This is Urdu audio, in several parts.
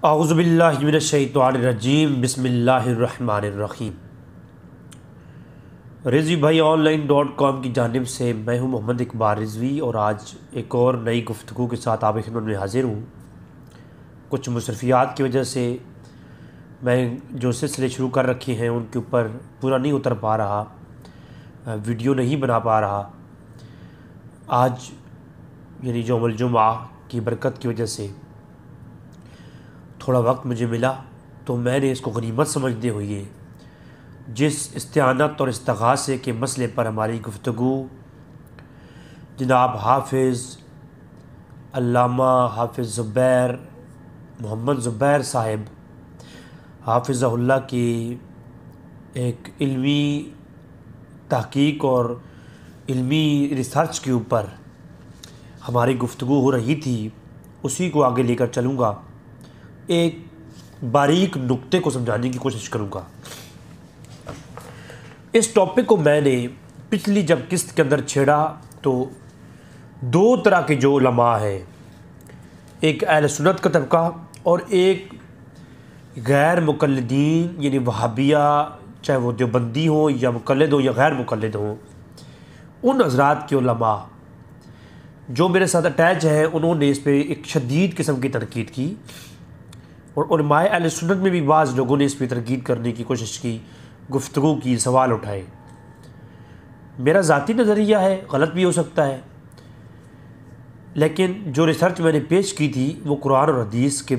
اعوذ باللہ من الشیطان الرجیم، بسم اللہ الرحمن الرحیم۔ رضوی بھائی آن لائن .com کی جانب سے میں ہوں محمد اقبال رضوی، اور آج ایک اور نئی گفتگو کے ساتھ آپ کی خدمت میں حاضر ہوں۔ کچھ مصروفیات کی وجہ سے میں جو سلسلے شروع کر رکھے ہیں ان کے اوپر پورا نہیں اتر پا رہا، ویڈیو نہیں بنا پا رہا۔ آج یعنی یوم الجمعہ کی برکت کی وجہ سے تھوڑا وقت مجھے ملا، تو میں نے اس کو غنیمت سمجھتے ہوئے جس استعانت اور استغاثے کے مسئلے پر ہماری گفتگو جناب حافظ علامہ حافظ زبیر محمد زبیر صاحب حافظہ اللہ کی ایک علمی تحقیق اور علمی ریسرچ کے اوپر ہماری گفتگو ہو رہی تھی، اسی کو آگے لے کر چلوں گا، ایک باریک نقطے کو سمجھانے کی کوشش کروں گا۔ اس ٹاپک کو میں نے پچھلی جب قسط کے اندر چھیڑا تو دو طرح کے جو علماء ہیں، ایک اہل سنت کا طبقہ اور ایک غیر مقلدین یعنی وہابیہ، چاہے وہ دیوبندی ہوں یا مقلد ہوں یا غیر مقلد ہوں، ان حضرات کے علماء جو میرے ساتھ اٹیچ ہیں انہوں نے اس پہ ایک شدید قسم کی تنقید کی، اور علماء اہل سنت میں بھی بعض لوگوں نے اس پہ تنقید کرنے کی کوشش کی، گفتگو کی، سوال اٹھائے۔ میرا ذاتی نظریہ ہے، غلط بھی ہو سکتا ہے، لیکن جو ریسرچ میں نے پیش کی تھی وہ قرآن اور حدیث کے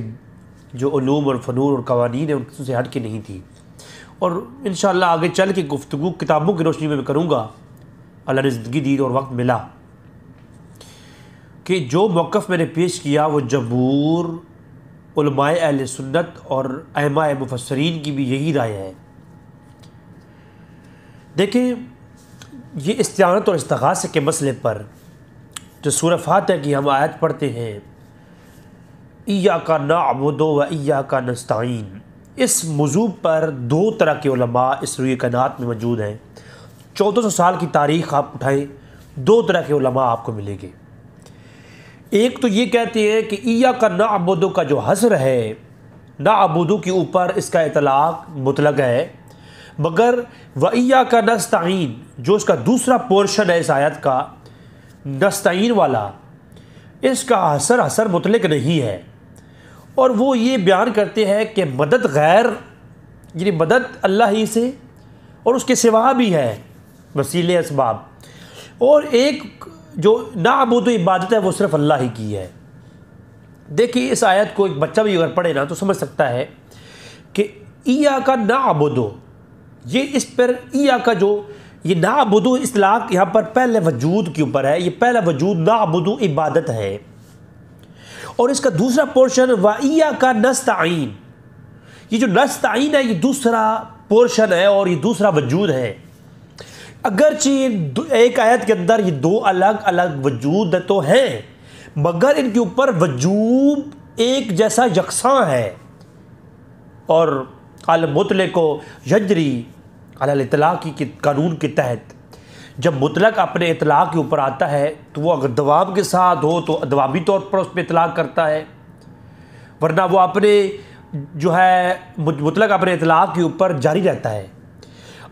جو علوم اور فنون اور قوانین ہیں ان سے ہٹ کے نہیں تھی، اور انشاءاللہ آگے چل کے گفتگو کتابوں کی روشنی میں کروں گا، اللہ نے زندگی دی اور وقت ملا، کہ جو موقف میں نے پیش کیا وہ جمہور علماء اہل سنت اور ائمہ مفسرین کی بھی یہی رائے ہے۔ دیکھیں، یہ استعانت اور استغاثے کے مسئلے پر جو سورہ فاتحہ کی ہم آیت پڑھتے ہیں، ایاک نعبد و ایاک نستعین، اس موضوع پر دو طرح کے علماء اس روئے کائنات میں موجود ہیں۔ 1400 سال کی تاریخ آپ اٹھائیں، دو طرح کے علماء آپ کو ملیں گے۔ ایک تو یہ کہتے ہیں کہ ایاک نعبد کا جو حصر ہے، نعبد کے اوپر اس کا اطلاق مطلق ہے، مگر وَإِيَّاكَ نَسْتَعِينُ جو اس کا دوسرا پورشن ہے اس آیت کا، نستعین والا، اس کا حصر مطلق نہیں ہے، اور وہ یہ بیان کرتے ہیں کہ مدد غیر یعنی مدد اللہ ہی سے اور اس کے سوا بھی ہے وسیلے اسباب، اور ایک جو نعبد عبادت ہے وہ صرف اللہ ہی کی ہے۔ دیکھیے، اس آیت کو ایک بچہ بھی اگر پڑھے نا تو سمجھ سکتا ہے کہ ایاک نعبد، یہ اس پر ایاک جو یہ نعبد اطلاق یہاں پر پہلے وجود کے اوپر ہے، یہ پہلا وجود نعبد عبادت ہے، اور اس کا دوسرا پورشن وَإِيَّاكَ نَسْتَعِينُ، یہ جو نستعین ہے یہ دوسرا پورشن ہے اور یہ دوسرا وجود ہے۔ اگرچہ ایک آیت کے اندر یہ دو الگ الگ وجود تو ہیں، مگر ان کے اوپر وجود ایک جیسا یکساں ہے، اور المطلق یجری علی الاطلاق کے قانون کے تحت جب مطلق اپنے اطلاق کے اوپر آتا ہے تو وہ اگر دوام کے ساتھ ہو تو دوامی طور پر اس پہ اطلاق کرتا ہے، ورنہ وہ اپنے جو ہے مطلق اپنے اطلاق کے اوپر جاری رہتا ہے۔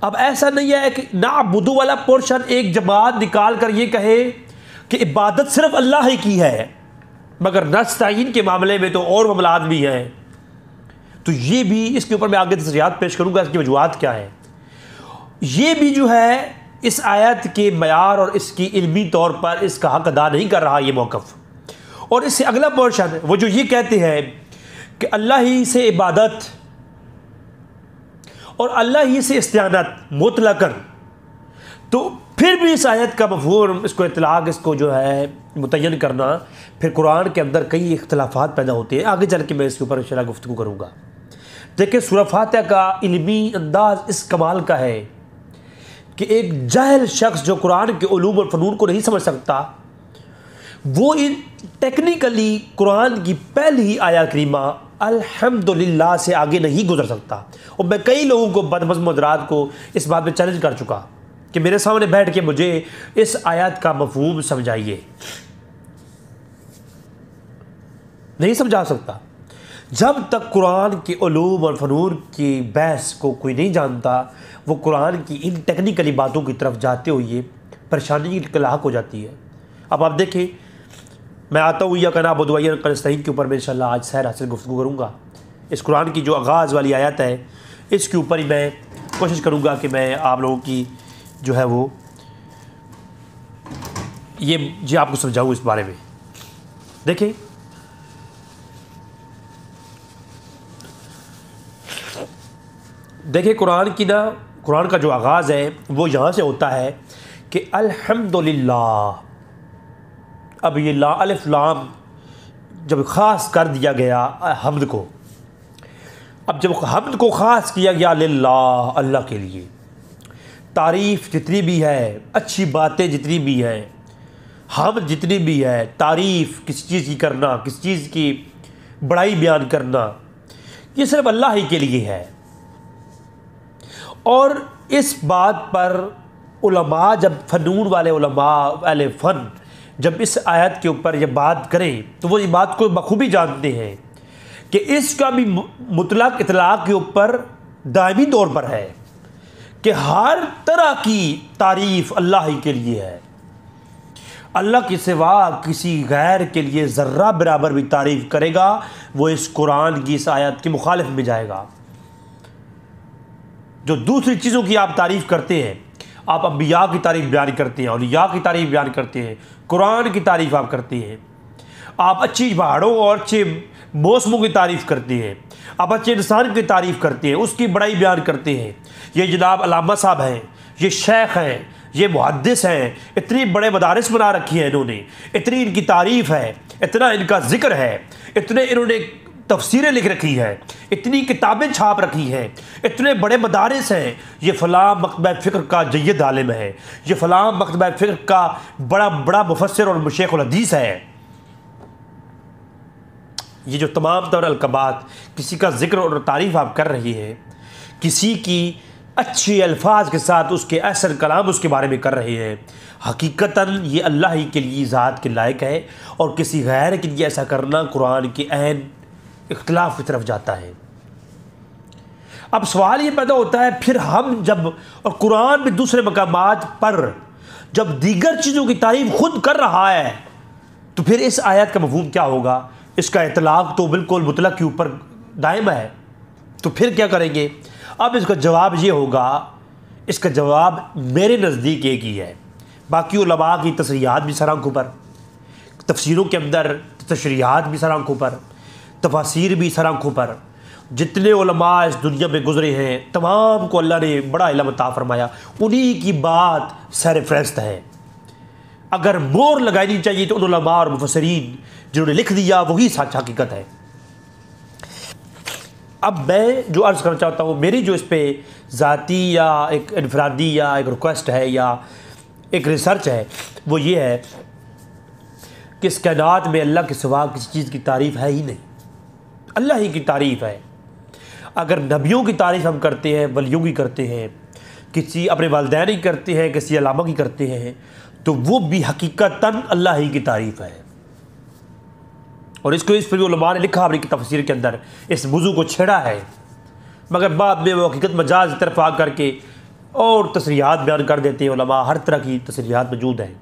اب ایسا نہیں ہے کہ نعبد والا پورشن ایک جماعت نکال کر یہ کہے کہ عبادت صرف اللہ ہی کی ہے، مگر نستعین کے معاملے میں تو اور معاملات بھی ہیں، تو یہ بھی اس کے اوپر میں آگے تصریحات پیش کروں گا، اس کی وجوہات کیا ہے۔ یہ بھی جو ہے اس آیت کے معیار اور اس کی علمی طور پر اس کا حق ادا نہیں کر رہا یہ موقف، اور اس سے اگلا پورشن وہ جو یہ کہتے ہیں کہ اللہ ہی سے عبادت اور اللہ ہی سے استعانت مطلقاً، تو پھر بھی اس آیت کا مفہوم، اس کو اطلاق، اس کو جو ہے متعین کرنا، پھر قرآن کے اندر کئی اختلافات پیدا ہوتے ہیں، آگے چل کے میں اس کے اوپر انشاءاللہ گفتگو کروں گا۔ دیکھیں، سورہ فاتحہ کا علمی انداز اس کمال کا ہے کہ ایک جاہل شخص جو قرآن کے علوم اور فنون کو نہیں سمجھ سکتا، وہ ان ٹیکنیکلی قرآن کی پہلی آیت کریمہ الحمدللہ سے آگے نہیں گزر سکتا، اور میں کئی لوگوں کو بدمزم حضرات کو اس بات میں چیلنج کر چکا کہ میرے سامنے بیٹھ کے مجھے اس آیت کا مفہوم سمجھائیے، نہیں سمجھا سکتا۔ جب تک قرآن کے علوم اور فنون کی بحث کو کوئی نہیں جانتا، وہ قرآن کی ان ٹیکنیکلی باتوں کی طرف جاتے ہوئے پریشانی کی لاحق ہو جاتی ہے۔ اب آپ دیکھیں، میں آتا ہوں ایاک نعبد و ایاک نستعین کے اوپر میں انشاءاللہ آج سیر حاصل گفتگو کروں گا۔ اس قرآن کی جو آغاز والی آیت ہے اس کے اوپر ہی میں کوشش کروں گا کہ میں آپ لوگوں کی جو ہے وہ یہ آپ کو سمجھاؤں اس بارے میں۔ دیکھیں، قرآن کا جو آغاز ہے وہ یہاں سے ہوتا ہے کہ الحمدللہ۔ اب یہ لا الف لام جب خاص کر دیا گیا حمد کو، اب جب حمد کو خاص کیا گیا للہ، اللہ کے لیے، تعریف جتنی بھی ہے، اچھی باتیں جتنی بھی ہیں، حمد جتنی بھی ہے، تعریف کسی چیز کی کرنا، کسی چیز کی بڑائی بیان کرنا، یہ صرف اللہ ہی کے لیے ہے۔ اور اس بات پر علماء، جب فنون والے علماء اہل فن جب اس آیت کے اوپر یہ بات کریں تو وہ یہ بات کو بخوبی جانتے ہیں کہ اس کا بھی مطلق اطلاق کے اوپر دائمی طور پر ہے کہ ہر طرح کی تعریف اللہ ہی کے لیے ہے۔ اللہ کے سوا کسی غیر کے لیے ذرہ برابر بھی تعریف کرے گا وہ اس قرآن کی اس آیت کے مخالف میں جائے گا۔ جو دوسری چیزوں کی آپ تعریف کرتے ہیں، آپ انبیاء کی تعریف بیان کرتے ہیں، اولیاء کی تعریف بیان کرتے ہیں، قرآن کی تعریف آپ کرتے ہیں، آپ اچھی پہاڑوں اور اچھے موسموں کی تعریف کرتے ہیں، آپ اچھے انسان کی تعریف کرتے ہیں، اس کی بڑائی بیان کرتے ہیں۔ یہ جناب علامہ صاحب ہیں، یہ شیخ ہیں، یہ محدث ہیں، اتنی بڑے مدارس بنا رکھی ہیں انہوں نے، اتنی ان کی تعریف ہے، اتنا ان کا ذکر ہے، اتنے انہوں نے تفسیریں لکھ رکھی ہیں، اتنی کتابیں چھاپ رکھی ہیں، اتنے بڑے مدارس ہیں، یہ فلاں مکتبہ فکر کا جید عالم ہے، یہ فلاں مکتبہ فکر کا بڑا مفسر اور شیخ الحدیث ہے۔ یہ جو تمام طور القابات کسی کا ذکر اور تعریف آپ کر رہی ہیں، کسی کی اچھے الفاظ کے ساتھ اس کے احسن کلام اس کے بارے میں کر رہے ہیں، حقیقتاً یہ اللہ ہی کے لیے ذات کے لائق ہے، اور کسی غیر کے لیے ایسا کرنا قرآن کے عین اختلاف کی طرف جاتا ہے۔ اب سوال یہ پیدا ہوتا ہے، پھر ہم جب اور قرآن میں دوسرے مقامات پر جب دیگر چیزوں کی تعریف خود کر رہا ہے تو پھر اس آیت کا مفہوم کیا ہوگا؟ اس کا اطلاق تو بالکل مطلق کے اوپر دائم ہے، تو پھر کیا کریں گے؟ اب اس کا جواب یہ ہوگا، اس کا جواب میرے نزدیک ایک ہی ہے۔ باقی علماء کی تصریحات بھی سر آنکھوں پر، تفسیروں کے اندر تشریحات بھی سر آنکھوں پر، تفاسیر بھی سر آنکھوں پر، جتنے علماء اس دنیا میں گزرے ہیں تمام کو اللہ نے بڑا علم عطا فرمایا، انہی کی بات سر فہرست ہے۔ اگر مور لگانی چاہیے تو ان علماء اور مفسرین جنہوں نے لکھ دیا وہی سچ حقیقت ہے۔ اب میں جو عرض کرنا چاہتا ہوں، میری جو اس پہ ذاتی یا ایک انفرادی یا ایک ریکویسٹ ہے یا ایک ریسرچ ہے، وہ یہ ہے کہ اس کائنات میں اللہ کے سوا کسی چیز کی تعریف ہے ہی نہیں، اللہ ہی کی تعریف ہے۔ اگر نبیوں کی تعریف ہم کرتے ہیں، ولیوں کی کرتے ہیں، کسی اپنے والدین کی کرتے ہیں، کسی علامہ کی کرتے ہیں، تو وہ بھی حقیقتاً اللہ ہی کی تعریف ہے۔ اور اس پر بھی علماء نے لکھا اپنی تفسیر کے اندر، اس موضوع کو چھیڑا ہے، مگر بعد میں وہ حقیقت مجاز کی طرف آ کر کے اور تصریحات بیان کر دیتے ہیں۔ علماء ہر طرح کی تصریحات موجود ہیں،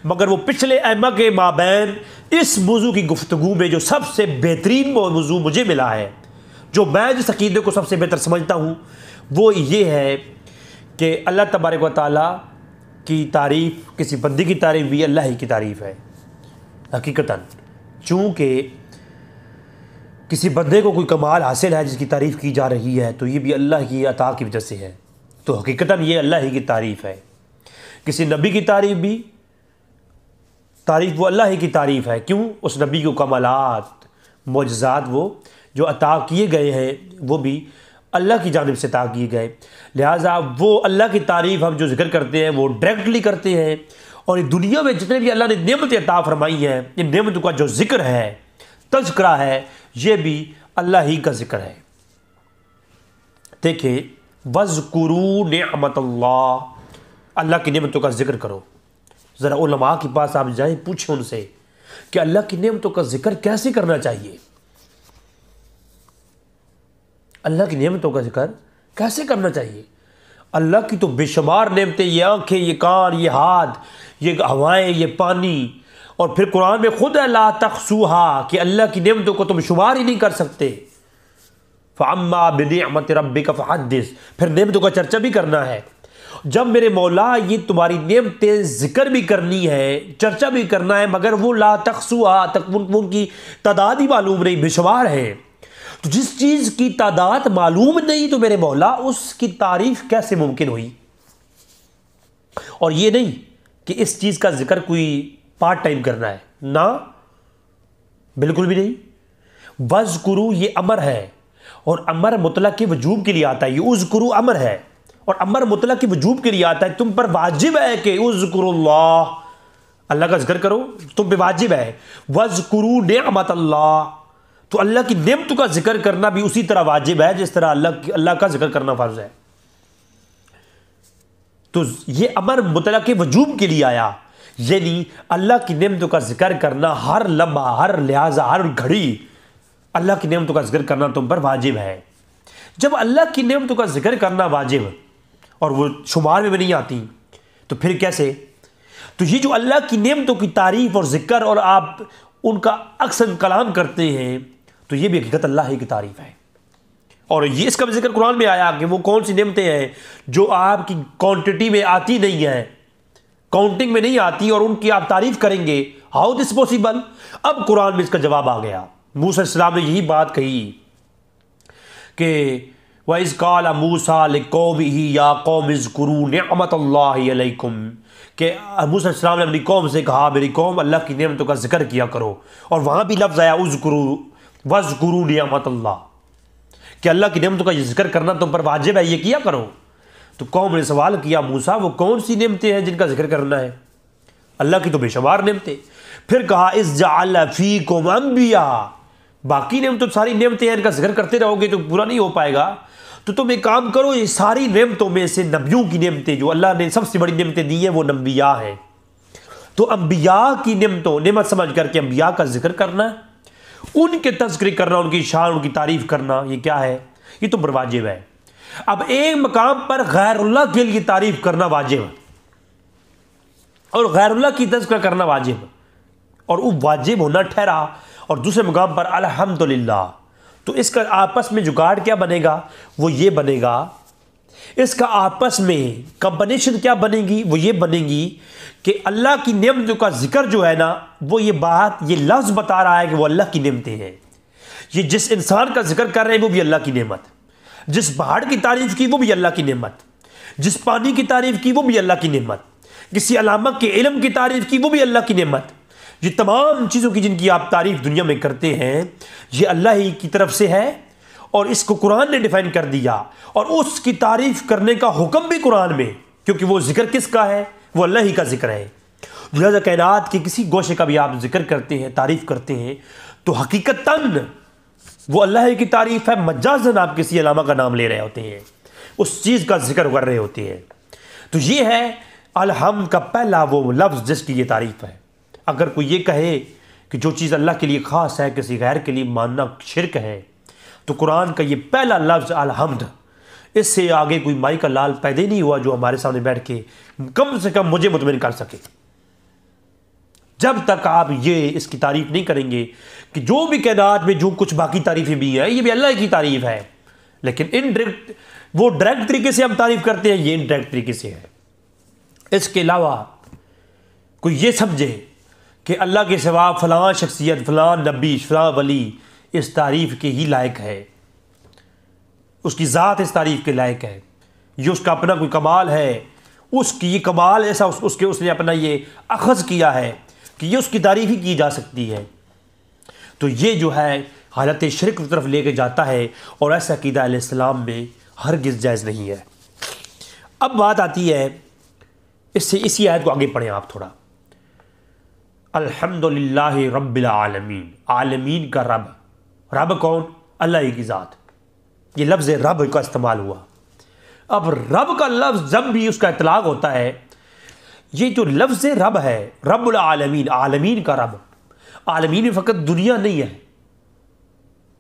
مگر وہ پچھلے ائمہ کے مابین اس موضوع کی گفتگو میں جو سب سے بہترین موضوع مجھے ملا ہے، جو میں جس عقیدے کو سب سے بہتر سمجھتا ہوں، وہ یہ ہے کہ اللہ تبارک و تعالیٰ کی تعریف، کسی بندے کی تعریف بھی اللہ ہی کی تعریف ہے حقیقتاً۔ چونکہ کسی بندے کو کوئی کمال حاصل ہے جس کی تعریف کی جا رہی ہے تو یہ بھی اللہ کی عطا کی وجہ سے ہے، تو حقیقتاً یہ اللہ ہی کی تعریف ہے۔ کسی نبی کی تعریف بھی، تعریف وہ اللہ ہی کی تعریف ہے۔ کیوں؟ اس نبی کو کمالات، معجزات وہ جو عطا کیے گئے ہیں وہ بھی اللہ کی جانب سے عطا کیے گئے، لہٰذا وہ اللہ کی تعریف ہم جو ذکر کرتے ہیں وہ ڈائریکٹلی کرتے ہیں۔ اور دنیا میں جتنے بھی اللہ نے نعمتیں عطا فرمائی ہیں، ان نعمتوں کا جو ذکر ہے، تذکرہ ہے، یہ بھی اللہ ہی کا ذکر ہے۔ دیکھیں، وَاذْكُرُوا نِعْمَةَ اللَّهِ، اللہ کی نعمتوں کا ذکر کرو۔ ذرا علماء کے پاس آپ جائیں، پوچھیں ان سے کہ اللہ کی نعمتوں کا ذکر کیسے کرنا چاہیے۔ اللہ کی نعمتوں کا ذکر کیسے کرنا چاہیے؟ اللہ کی تو بے شمار نعمتیں، یہ آنکھیں، یہ کان، یہ ہاتھ، یہ ہوائیں، یہ پانی، اور پھر قرآن میں خود ہے لا تحصوها کہ اللہ کی نعمتوں کو تم شمار ہی نہیں کر سکتے۔ فَأَمَّا بِنِعْمَةِ رَبِّكَ فَحَدِّثْ، پھر نعمتوں کا چرچا بھی کرنا ہے۔ جب میرے مولا یہ تمہاری نعمتیں ذکر بھی کرنی ہے، چرچا بھی کرنا ہے، مگر وہ لا تحصوها تک ان کی تعداد ہی معلوم نہیں، بے شمار ہیں۔ تو جس چیز کی تعداد معلوم نہیں تو میرے مولا اس کی تعریف کیسے ممکن ہوئی؟ اور یہ نہیں کہ اس چیز کا ذکر کوئی پارٹ ٹائم کرنا ہے، نہ بالکل بھی نہیں۔ وَاذْكُرُوا یہ امر ہے، اور امر مطلق کے وجوب کے لیے آتا ہے، یہ اذکروا امر ہے، اور امر مطلق کے وجوب کے لیے آتا ہے۔ تم پر واجب ہے کہ اذکروا اللہ، اللہ کا ذکر کرو، تم پہ واجب ہے۔ وَاذْكُرُوا نعمت اللہ، تو اللہ کی نعمتوں کا ذکر کرنا بھی اسی طرح واجب ہے جس طرح اللہ کا ذکر کرنا فرض ہے۔ تو یہ امر مطلق کے وجوب کے لیے آیا، یعنی اللہ کی نعمتوں کا ذکر کرنا ہر لمحہ، ہر لحاظہ، ہر گھڑی اللہ کی نعمتوں کا ذکر کرنا تم پر واجب ہے۔ جب اللہ کی نعمتوں کا ذکر کرنا واجب اور وہ شمار میں بھی نہیں آتی تو پھر کیسے؟ تو یہ جو اللہ کی نعمتوں کی تعریف اور ذکر اور آپ ان کا اکثر کلام کرتے ہیں تو یہ بھی حقیقت اللہ ہی کی تعریف ہے۔ اور یہ اس کا بھی ذکر قرآن میں آیا کہ وہ کون سی نعمتیں ہیں جو آپ کی کوانٹٹی میں آتی نہیں ہیں، کاؤنٹنگ میں نہیں آتی، اور ان کی آپ تعریف کریں گے۔ How this possible? اب قرآن میں اس کا جواب آ گیا۔ موسیٰ علیہ السلام نے یہی بات کہی کہ وَإِذْ قَالَ مُوسَىٰ لِقَوْمِهِ يَا قَوْمِ اذْكُرُوا نِعْمَتَ اللَّهِ عَلَيْكُمْ کہ موسیٰ علیہ السلام نے اپنی قوم سے کہا میری قوم اللہ کی نعمتوں کا ذکر کیا کرو، اور وہاں بھی لفظ آیا اذکروا وَاذْكُرُوا نِعْمَتَ اللَّهِ کہ اللہ کی نعمتوں کا یہ ذکر کرنا تم پر واجب ہے، یہ کیا کرو۔ تو قوم نے سوال کیا موسیٰ وہ کون سی نعمتیں ہیں جن کا ذکر کرنا ہے؟ اللہ کی تو بے شمار نعمتیں۔ پھر کہا اذ جعل فیکم انبیاء، باقی نعمتیں ساری نعمتیں ہیں، ان کا ذکر کرتے رہو گے تو پورا نہیں ہو پائے گا، تو تم ایک کام کرو، یہ ساری نعمتوں میں سے نبیوں کی نعمتیں جو اللہ نے سب سے بڑی نعمتیں دی ہیں وہ انبیاء ہیں، تو انبیاء کی نعمتوں نعمت سمجھ کر کے انبیاء کا ذکر کرنا، ان کے تذکرے کرنا، ان کی شان، ان کی تعریف کرنا، یہ کیا ہے؟ یہ تم پر واجب ہے۔ اب ایک مقام پر غیر اللہ کے لیے تعریف کرنا واجب اور غیر اللہ کی تذکرہ کرنا واجب، اور وہ واجب ہونا ٹھہرا، اور دوسرے مقام پر الحمدللہ، تو اس کا آپس میں جگاڑ کیا بنے گا؟ وہ یہ بنے گا، اس کا آپس میں کمبینیشن کیا بنے گی؟ وہ یہ بنے گی کہ اللہ کی نعمتوں کا ذکر جو ہے نا، وہ یہ بات، یہ لفظ بتا رہا ہے کہ وہ اللہ کی نعمتیں ہیں۔ یہ جس انسان کا ذکر کر رہے ہیں وہ بھی اللہ کی نعمت، جس پہاڑ کی تعریف کی وہ بھی اللہ کی نعمت، جس پانی کی تعریف کی وہ بھی اللہ کی نعمت، کسی علامہ کے علم کی تعریف کی وہ بھی اللہ کی نعمت۔ یہ تمام چیزوں کی جن کی آپ تعریف دنیا میں کرتے ہیں یہ اللہ ہی کی طرف سے ہے، اور اس کو قرآن نے ڈیفائن کر دیا، اور اس کی تعریف کرنے کا حکم بھی قرآن میں، کیونکہ وہ ذکر کس کا ہے؟ وہ اللہ ہی کا ذکر ہے۔ لہذا کائنات کے کسی گوشے کا بھی آپ ذکر کرتے ہیں، تعریف کرتے ہیں، تو حقیقتاً وہ اللہ ہی کی تعریف ہے، مجازاً آپ کسی علامہ کا نام لے رہے ہوتے ہیں، اس چیز کا ذکر کر رہے ہوتے ہیں۔ تو یہ ہے الحمد کا پہلا وہ لفظ جس کی یہ تعریف ہے۔ اگر کوئی یہ کہے کہ جو چیز اللہ کے لیے خاص ہے کسی غیر کے لیے ماننا شرک ہے، تو قرآن کا یہ پہلا لفظ الحمد، اس سے آگے کوئی مائی کا لال پیدا نہیں ہوا جو ہمارے سامنے بیٹھ کے کم سے کم مجھے مطمئن کر سکے۔ جب تک آپ یہ اس کی تعریف نہیں کریں گے کہ جو بھی کائنات میں جو کچھ باقی تعریفیں بھی ہیں یہ بھی اللہ کی تعریف ہے، لیکن انڈائریکٹ، وہ ڈائریکٹ طریقے سے ہم تعریف کرتے ہیں، یہ انڈائریکٹ طریقے سے ہے۔ اس کے علاوہ کوئی یہ سمجھے کہ اللہ کے سوا فلاں شخصیت، فلاں نبی، فلاں ولی اس تعریف کے ہی لائق ہے، اس کی ذات اس تعریف کے لائق ہے، یہ اس کا اپنا کوئی کمال ہے، اس کی یہ کمال ایسا اس نے اپنا یہ اخذ کیا ہے کہ یہ اس کی تعریف ہی کی جا سکتی ہے، تو یہ جو ہے حالت شرک کی طرف لے کے جاتا ہے، اور ایسا عقیدہ علیہ السلام میں ہرگز جائز نہیں ہے۔ اب بات آتی ہے اسی آیت کو آگے پڑھیں آپ تھوڑا۔ الحمدللہ رب العالمین، عالمین کا رب، رب کون؟ اللہ ہی کی ذات، یہ لفظ رب کا استعمال ہوا۔ اب رب کا لفظ جب بھی اس کا اطلاق ہوتا ہے، یہ جو لفظ رب ہے، رب العالمین، عالمین کا رب، عالمین میں فقط دنیا نہیں ہے،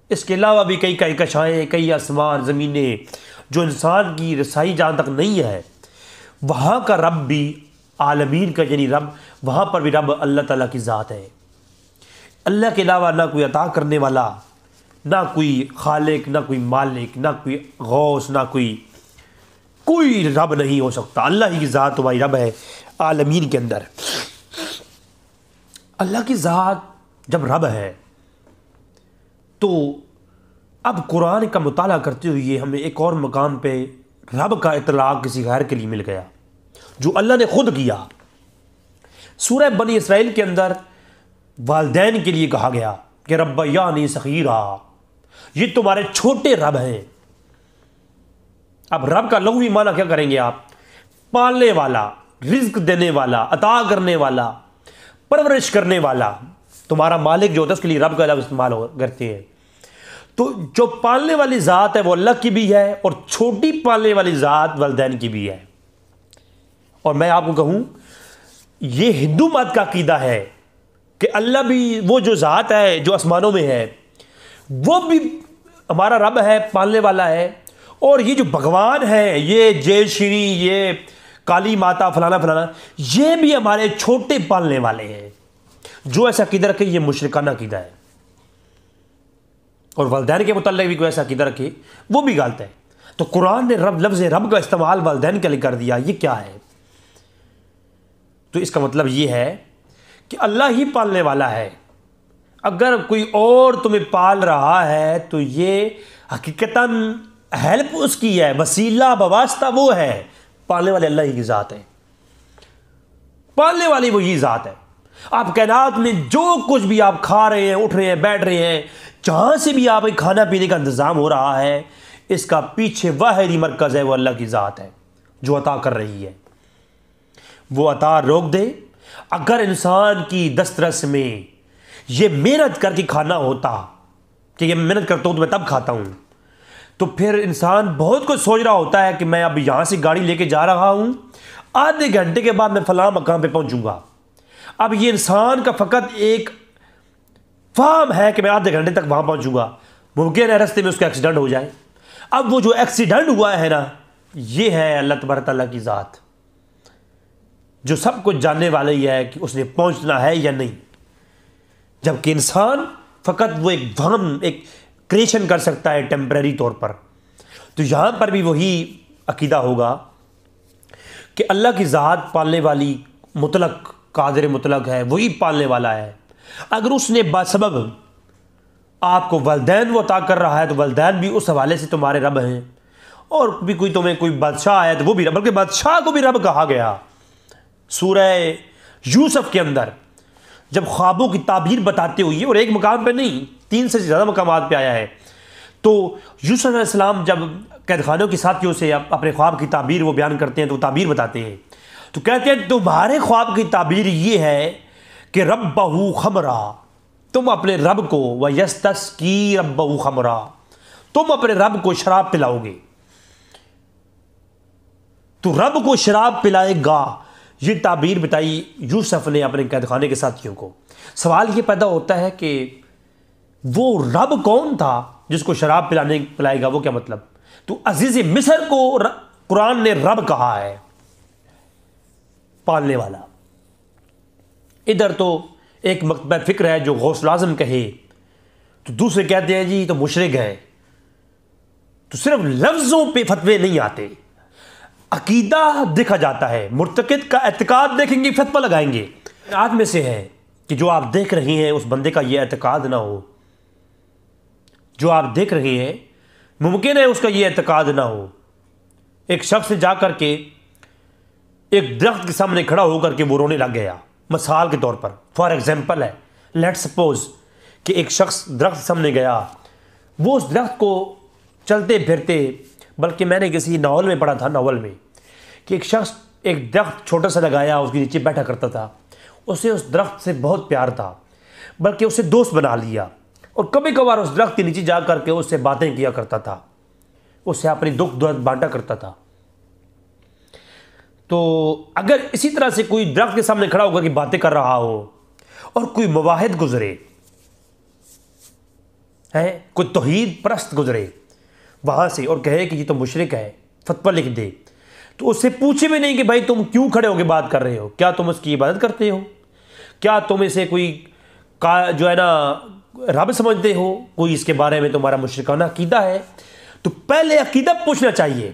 اس کے علاوہ بھی کئی کہکشائیں، کئی آسمان، زمینیں جو انسان کی رسائی جہاں تک نہیں ہے، وہاں کا رب بھی، عالمین کا یعنی رب، وہاں پر بھی رب اللہ تعالیٰ کی ذات ہے۔ اللہ کے علاوہ نہ کوئی عطا کرنے والا، نہ کوئی خالق، نہ کوئی مالک، نہ کوئی غوث، نہ کوئی رب نہیں ہو سکتا۔ اللہ ہی کی ذات تو بھائی رب ہے عالمین کے اندر۔ اللہ کی ذات جب رب ہے تو اب قرآن کا مطالعہ کرتے ہوئے ہمیں ایک اور مقام پہ رب کا اطلاق کسی غیر کے لیے مل گیا جو اللہ نے خود کیا۔ سورہ بنی اسرائیل کے اندر والدین کے لیے کہا گیا کہ ربیانی صغیرا، یہ تمہارے چھوٹے رب ہیں۔ اب رب کا لغوی معنی کیا کریں گے آپ؟ پالنے والا، رزق دینے والا، عطا کرنے والا، پرورش کرنے والا۔ تمہارا مالک جو ہوتا ہے اس کے لیے رب کا لفظ استعمال کرتے ہیں۔ تو جو پالنے والی ذات ہے وہ اللہ کی بھی ہے، اور چھوٹی پالنے والی ذات والدین کی بھی ہے۔ اور میں آپ کو کہوں یہ ہندو مت کا عقیدہ ہے کہ اللہ بھی وہ جو ذات ہے جو آسمانوں میں ہے وہ بھی ہمارا رب ہے، پالنے والا ہے، اور یہ جو بھگوان ہے، یہ جے شری، یہ کالی ماتا، فلانا فلانا، یہ بھی ہمارے چھوٹے پالنے والے ہیں۔ جو ایسا عقیدہ رکھے یہ مشرکانہ عقیدہ ہے، اور والدین کے متعلق بھی کوئی ایسا عقیدہ رکھے وہ بھی غلط ہے۔ تو قرآن نے لفظ رب کا استعمال والدین کے لیے کر دیا، یہ کیا ہے؟ تو اس کا مطلب یہ ہے کہ اللہ ہی پالنے والا ہے۔ اگر کوئی اور تمہیں پال رہا ہے تو یہ حقیقتاً ہیلپ اس کی ہے، وسیلہ بواسطہ وہ ہے، پالنے والے اللہ ہی کی ذات ہے، پالنے والی وہی ذات ہے۔ آپ کائنات میں جو کچھ بھی آپ کھا رہے ہیں، اٹھ رہے ہیں، بیٹھ رہے ہیں، جہاں سے بھی آپ کھانا پینے کا انتظام ہو رہا ہے، اس کا پیچھے واحد مرکز ہے، وہ اللہ کی ذات ہے جو عطا کر رہی ہے۔ وہ عطا روک دے۔ اگر انسان کی دسترس میں یہ محنت کر کے کھانا ہوتا کہ یہ محنت کرتا ہوں تو میں تب کھاتا ہوں، تو پھر انسان بہت کچھ سوچ رہا ہوتا ہے کہ میں اب یہاں سے گاڑی لے کے جا رہا ہوں، آدھے گھنٹے کے بعد میں فلاں مقام پہ پہنچوں گا۔ اب یہ انسان کا فقط ایک فہم ہے کہ میں آدھے گھنٹے تک وہاں پہنچوں گا، ممکن ہے رستے میں اس کا ایکسیڈنٹ ہو جائے۔ اب وہ جو ایکسیڈنٹ ہوا ہے نا، یہ ہے اللہ تبارک تعالیٰ کی ذات جو سب کچھ جاننے والا ہی ہے کہ اس نے پہنچنا ہے یا نہیں، جبکہ انسان فقط وہ ایک وہم، ایک کریشن کر سکتا ہے ٹیمپریری طور پر۔ تو یہاں پر بھی وہی عقیدہ ہوگا کہ اللہ کی ذات پالنے والی مطلق، قادر مطلق ہے، وہی پالنے والا ہے۔ اگر اس نے بسبب آپ کو والدین وہ عطا کر رہا ہے تو والدین بھی اس حوالے سے تمہارے رب ہیں، اور بھی کوئی تمہیں کوئی بادشاہ آیا تو وہ بھی رب، بلکہ بادشاہ کو بھی رب کہا گیا۔ سورہ یوسف کے اندر جب خوابوں کی تعبیر بتاتے ہوئے، اور ایک مقام پہ نہیں 3 سے زیادہ مقامات پہ آیا ہے، تو یوسف علیہ السلام جب قید خانوں کے ساتھیوں سے اپنے خواب کی تعبیر وہ بیان کرتے ہیں تو وہ تعبیر بتاتے ہیں، تو کہتے ہیں تمہارے خواب کی تعبیر یہ ہے کہ ربہ خمرا، تم اپنے رب کو، وَيَسْتَسْقِي رَبَّهُ خَمْرًا، تم اپنے رب کو شراب پلاؤ گے، تو رب کو شراب پلائے گا۔ یہ تعبیر بتائی یوسف نے اپنے قید خانے کے ساتھیوں کو۔ سوال یہ پیدا ہوتا ہے کہ وہ رب کون تھا جس کو شراب پلائے گا؟ وہ کیا مطلب؟ تو عزیز مصر کو قرآن نے رب کہا ہے، پالنے والا۔ ادھر تو ایک مکتبہ فکر ہے جو غوث الاعظم کہے، تو دوسرے کہتے ہیں جی تو مشرک ہے۔ تو صرف لفظوں پہ فتوے نہیں آتے، عقیدہ دیکھا جاتا ہے، مرتکب کا اعتقاد دیکھیں گے، فتویٰ لگائیں گے۔ آج میں سے ہے کہ جو آپ دیکھ رہے ہیں اس بندے کا یہ اعتقاد نہ ہو، جو آپ دیکھ رہے ہیں ممکن ہے اس کا یہ اعتقاد نہ ہو۔ ایک شخص نے جا کر کے ایک درخت کے سامنے کھڑا ہو کر کے وہ رونے لگ گیا، مثال کے طور پر، فار ایگزامپل ہے، لیٹ سپوز کہ ایک شخص درخت کے سامنے گیا، وہ اس درخت کو چلتے پھرتے، بلکہ میں نے کسی ناول میں پڑھا تھا، ناول میں، کہ ایک شخص ایک درخت چھوٹا سا لگایا، اس کے نیچے بیٹھا کرتا تھا، اسے اس درخت سے بہت پیار تھا، بلکہ اسے دوست بنا لیا، اور کبھی کبھار اس درخت کے نیچے جا کر کے اس سے باتیں کیا کرتا تھا، اس سے اپنی دکھ درد بانٹا کرتا تھا۔ تو اگر اسی طرح سے کوئی درخت کے سامنے کھڑا ہو کر کے باتیں کر رہا ہو اور کوئی مواحد گزرے، ہے، کوئی توحید پرست گزرے وہاں سے اور کہے کہ یہ تو مشرک ہے، فتویٰ لکھ دے، تو اس سے پوچھے بھی نہیں کہ بھائی تم کیوں کھڑے ہو کے بات کر رہے ہو، کیا تم اس کی عبادت کرتے ہو، کیا تم اسے کوئی جو ہے نا رب سمجھتے ہو، کوئی اس کے بارے میں تمہارا مشرکانہ عقیدہ ہے؟ تو پہلے عقیدہ پوچھنا چاہیے۔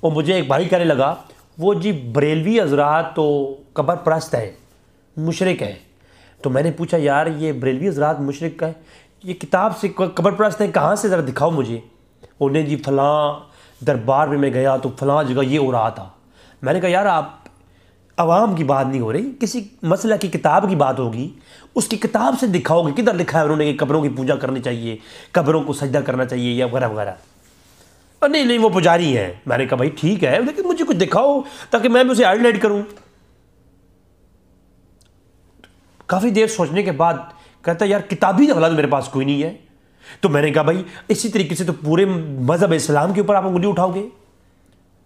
اور مجھے ایک بھائی کہنے لگا وہ جی بریلوی حضرات تو قبر پرست ہے، مشرک ہے۔ تو میں نے پوچھا یار یہ بریلوی حضرات مشرک ہے، یہ کتاب سے قبر پرست ہے کہاں سے، ذرا دکھاؤ مجھے۔ انہیں جی فلاں دربار میں گیا تو فلاں جگہ یہ ہو رہا تھا۔ میں نے کہا یار آپ عوام کی بات نہیں ہو رہی، کسی مسئلہ کی کتاب کی بات ہوگی، اس کی کتاب سے دکھاؤ گے کدھر لکھا ہے انہوں نے کہ قبروں کی پوجا کرنی چاہیے، قبروں کو سجدہ کرنا چاہیے یا وغیرہ وغیرہ۔ نہیں وہ پجاری ہیں۔ میں نے کہا بھائی ٹھیک ہے لیکن مجھے کچھ دکھاؤ تاکہ میں بھی اسے ہائی لائٹ کروں۔ کافی دیر سوچنے کے بعد کہتا ہے یار کتابی حوالہ تو میرے پاس کوئی نہیں ہے۔ تو میں نے کہا بھائی اسی طریقے سے تو پورے مذہب اسلام کے اوپر آپ انگلی اٹھاؤ گے؟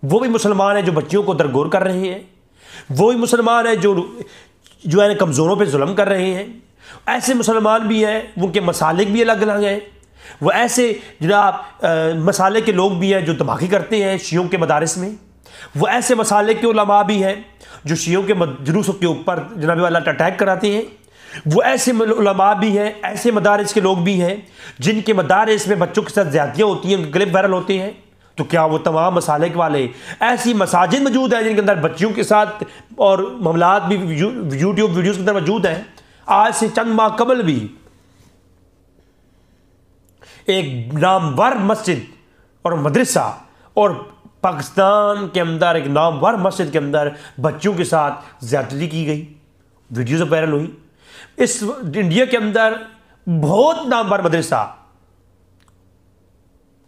وہ بھی مسلمان ہیں جو بچیوں کو درگور کر رہے ہیں، وہی مسلمان ہیں جو ہے کمزوروں پہ ظلم کر رہے ہیں، ایسے مسلمان بھی ہیں ان کے مسالک بھی الگ الگ ہیں، وہ ایسے جناب مسالے کے لوگ بھی ہیں جو دھماکے کرتے ہیں شیعوں کے مدارس میں، وہ ایسے مسالک کے علماء بھی ہیں جو شیعوں کے جلوسوں کے اوپر جناب والا اٹیک کراتے ہیں، وہ ایسے علماء بھی ہیں، ایسے مدارس کے لوگ بھی ہیں جن کے مدارس میں بچوں کے ساتھ زیادتیاں ہوتی ہیں، ان کے کلپ وائرل ہوتے ہیں۔ تو کیا وہ تمام مسالک والے ایسی مساجد موجود ہیں جن کے اندر بچیوں کے ساتھ اور معاملات بھی یوٹیوب ویڈیوز کے اندر موجود ہیں؟ آج سے چند ماہ قبل بھی ایک نامور مسجد اور مدرسہ اور پاکستان کے اندر ایک نامور مسجد کے اندر بچوں کے ساتھ زیادتی کی گئی، ویڈیوز وائرل ہوئی۔ اس انڈیا کے اندر بہت نامور مدرسہ،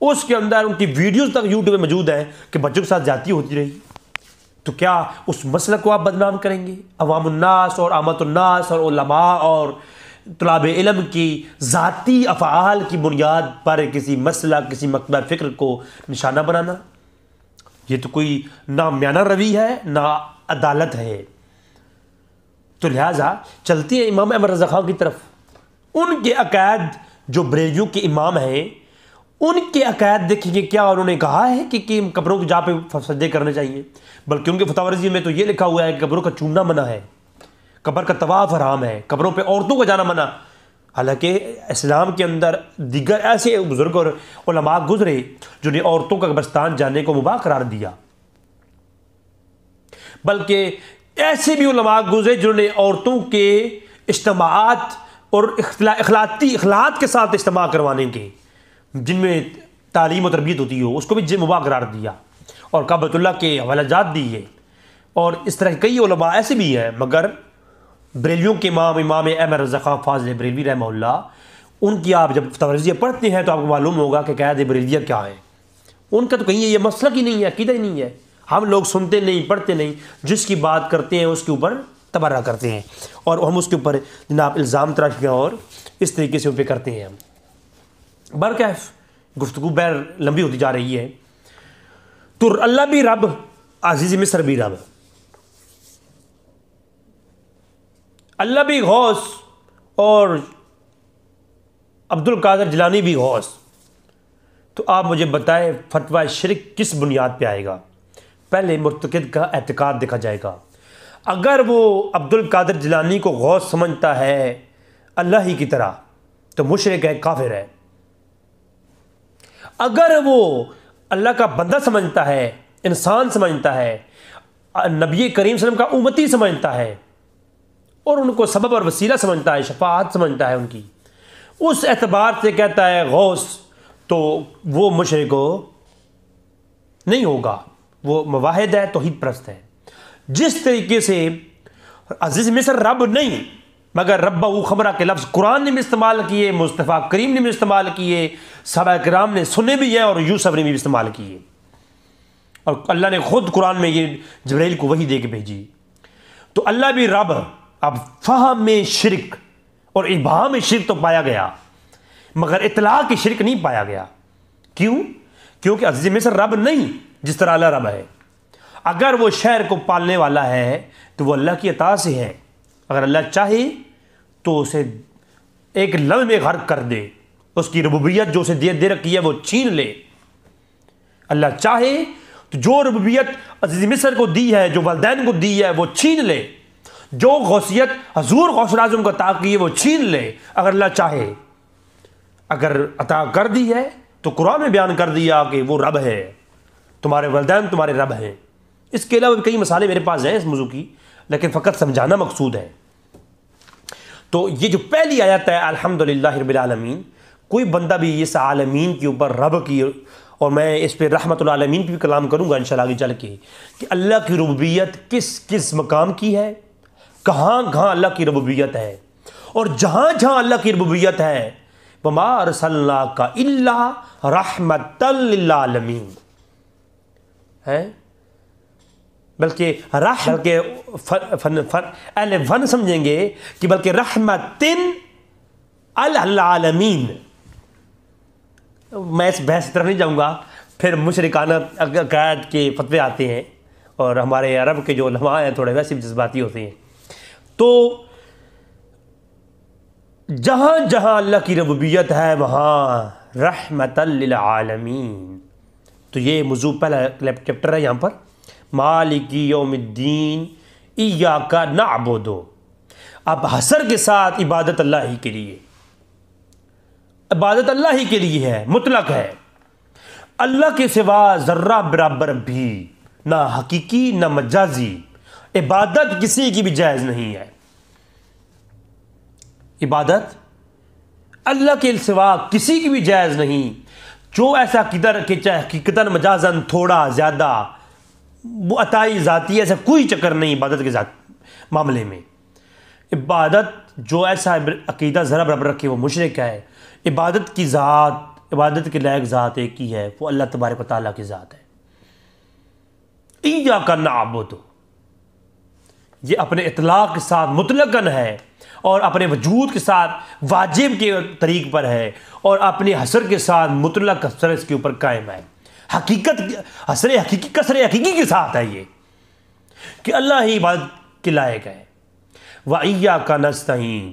اس کے اندر ان کی ویڈیوز تک یوٹیوب میں موجود ہیں کہ بچوں کے ساتھ زیادتی ہوتی رہی۔ تو کیا اس مسلک کو آپ بدنام کریں گے؟ عوام الناس اور عامت الناس اور علماء اور طلاب علم کی ذاتی افعال کی بنیاد پر کسی مسئلہ کسی مکتبہ فکر کو نشانہ بنانا، یہ تو کوئی نہ میانہ روی ہے نہ عدالت ہے۔ تو لہٰذا چلتے ہیں امام احمد رضا خان کی طرف۔ ان کے عقائد جو بریلویوں کے امام ہیں، ان کے عقائد دیکھیں گے کیا انہوں نے کہا ہے کہ قبروں کی جا پہ سجدے کرنے چاہیے، بلکہ ان کے فتاوی رضویہ میں تو یہ لکھا ہوا ہے کہ قبروں کا چومنا منع ہے، قبر کا طواف حرام ہے، قبروں پہ عورتوں کا جانا منع۔ حالانکہ اسلام کے اندر دیگر ایسے بزرگ اور علماء گزرے جنہیں عورتوں کا قبرستان جانے کو مباح قرار دیا، بلکہ ایسے بھی علماء گزرے جنہوں نے عورتوں کے اجتماعات اور اخلاقات کے ساتھ اجتماع کروانے کے جن میں تعلیم و تربیت ہوتی ہو اس کو بھی مباح قرار دیا اور کعبۃ اللہ کے حوالہ جات دیے۔ اور اس طرح کئی علماء ایسے بھی ہیں، مگر بریلویوں کے امام احمد رضا خان فاضل بریلوی رحمہ اللہ، ان کی آپ جب فتاوی رضویہ پڑھتے ہیں تو آپ کو معلوم ہوگا کہ قواعد بریلویہ کیا ہے۔ ان کا تو کہیں یہ مسلک ہی نہیں ہے، عقیدہ ہی نہیں ہے۔ ہم لوگ سنتے نہیں پڑھتے نہیں، جس کی بات کرتے ہیں اس کے اوپر تبرہ کرتے ہیں اور ہم اس کے اوپر جناب الزام تراشیاں اور اس طریقے سے ان پہ کرتے ہیں۔ برکیف گفتگو بیر لمبی ہوتی جا رہی ہے۔ تو اللہ بھی رب، عزیز مصر بھی رب، اللہ بھی غوث اور عبد القادر جیلانی بھی غوث۔ تو آپ مجھے بتائیں فتویٰ شرک کس بنیاد پہ آئے گا؟ پہلے مرتکب کا اعتقاد دیکھا جائے گا۔ اگر وہ عبد القادر جیلانی کو غوث سمجھتا ہے اللہ ہی کی طرح تو مشرک ہے، کافر ہے۔ اگر وہ اللہ کا بندہ سمجھتا ہے، انسان سمجھتا ہے، نبی کریم صلی اللہ علیہ وسلم کا امتی سمجھتا ہے اور ان کو سبب اور وسیلہ سمجھتا ہے، شفاعت سمجھتا ہے ان کی، اس اعتبار سے کہتا ہے غوث، تو وہ مشرک نہیں ہوگا، وہ موحد ہے، توحید پرست ہے۔ جس طریقے سے عزیز مصر رب نہیں مگر ربہ خمرہ کے لفظ قرآن نے بھی استعمال کیے، مصطفیٰ کریم نے بھی استعمال کیے، صحابہ کرام نے سنے بھی ہیں اور یوسف نے بھی استعمال کیے، اور اللہ نے خود قرآن میں یہ جبرائیل کو وحی دے کے بھیجی۔ تو اللہ بھی رب، اب فہم میں شرک اور ابہام میں شرک تو پایا گیا مگر اطلاق کی شرک نہیں پایا گیا۔ کیوں؟ کیونکہ عزیز مصر رب نہیں جس طرح اللہ رب ہے۔ اگر وہ شہر کو پالنے والا ہے تو وہ اللہ کی عطا سے ہے، اگر اللہ چاہے تو اسے ایک لمحے میں غرق کر دے، اس کی ربوبیت جو اسے دے رکھی ہے وہ چھین لے۔ اللہ چاہے تو جو ربوبیت عزیز مصر کو دی ہے، جو والدین کو دی ہے، وہ چھین لے۔ جو غوثیت حضور غوث اعظم کو عطا کی ہے وہ چھین لے اگر اللہ چاہے۔ اگر عطا کر دی ہے تو قرآن میں بیان کر دیا کہ وہ رب ہے، تمہارے والدین تمہارے رب ہیں۔ اس کے علاوہ کئی مسائل میرے پاس ہیں اس موضوع کی، لیکن فقط سمجھانا مقصود ہے۔ تو یہ جو پہلی آیت ہے الحمدللہ رب العالمین، کوئی بندہ بھی اس عالمین کے اوپر رب کی، اور میں اس پہ رحمت العالمین پہ بھی کلام کروں گا انشاءاللہ آگے چل کے، کہ اللہ کی ربوبیت کس کس مقام کی ہے، کہاں کہاں اللہ کی ربوبیت ہے، اور جہاں جہاں اللہ کی ربوبیت ہے وَمَا أَرْسَلْنَاكَ إِلَّا رَحْمَةً لِلْعَالَمِينَ ہے، بلکہ اہل فن سمجھیں گے کہ بلکہ رحمتن العالمین۔ میں اس بحث کی طرف نہیں جاؤں گا، پھر مشرکانہ عقائد کے فتوے آتے ہیں، اور ہمارے عرب کے جو علماء ہیں تھوڑے ویسے بھی جذباتی ہوتے ہیں۔ تو جہاں جہاں اللہ کی ربوبیت ہے وہاں رحمت للعالمین۔ تو یہ موضوع پہلا چیپٹر ہے یہاں پر، مالک یوم الدین ایاک نعبد۔ اب حصر کے ساتھ عبادت اللہ ہی کے لیے، عبادت اللہ ہی کے لیے ہے، مطلق ہے۔ اللہ کے سوا ذرہ برابر بھی، نہ حقیقی نہ مجازی، عبادت کسی کی بھی جائز نہیں ہے۔ عبادت اللہ کے سوا کسی کی بھی جائز نہیں۔ جو ایسا عقیدہ رکھے، چاہے حقیقتاً مجازاً تھوڑا زیادہ، وہ عطائی ذاتی ایسا کوئی چکر نہیں عبادت کے معاملے میں۔ عبادت جو ایسا عقیدہ ذرا برابر رکھے وہ مشرک ہے۔ عبادت کی ذات، عبادت کے لائق ذات ایک ہی ہے، وہ اللہ تبارک و تعالیٰ کی ذات ہے۔ ایاک نعبد، یہ اپنے اطلاق کے ساتھ مطلقاً ہے، اور اپنے وجود کے ساتھ واجب کے طریق پر ہے، اور اپنے حصر کے ساتھ مطلق حصر اس کے اوپر قائم ہے۔ حقیقت حصر حقیقی، قصر حقیقی کے ساتھ ہے یہ، کہ اللہ ہی عبادت کے لائق ہے۔ وَإِيَّاكَ نَسْتَعِينُ،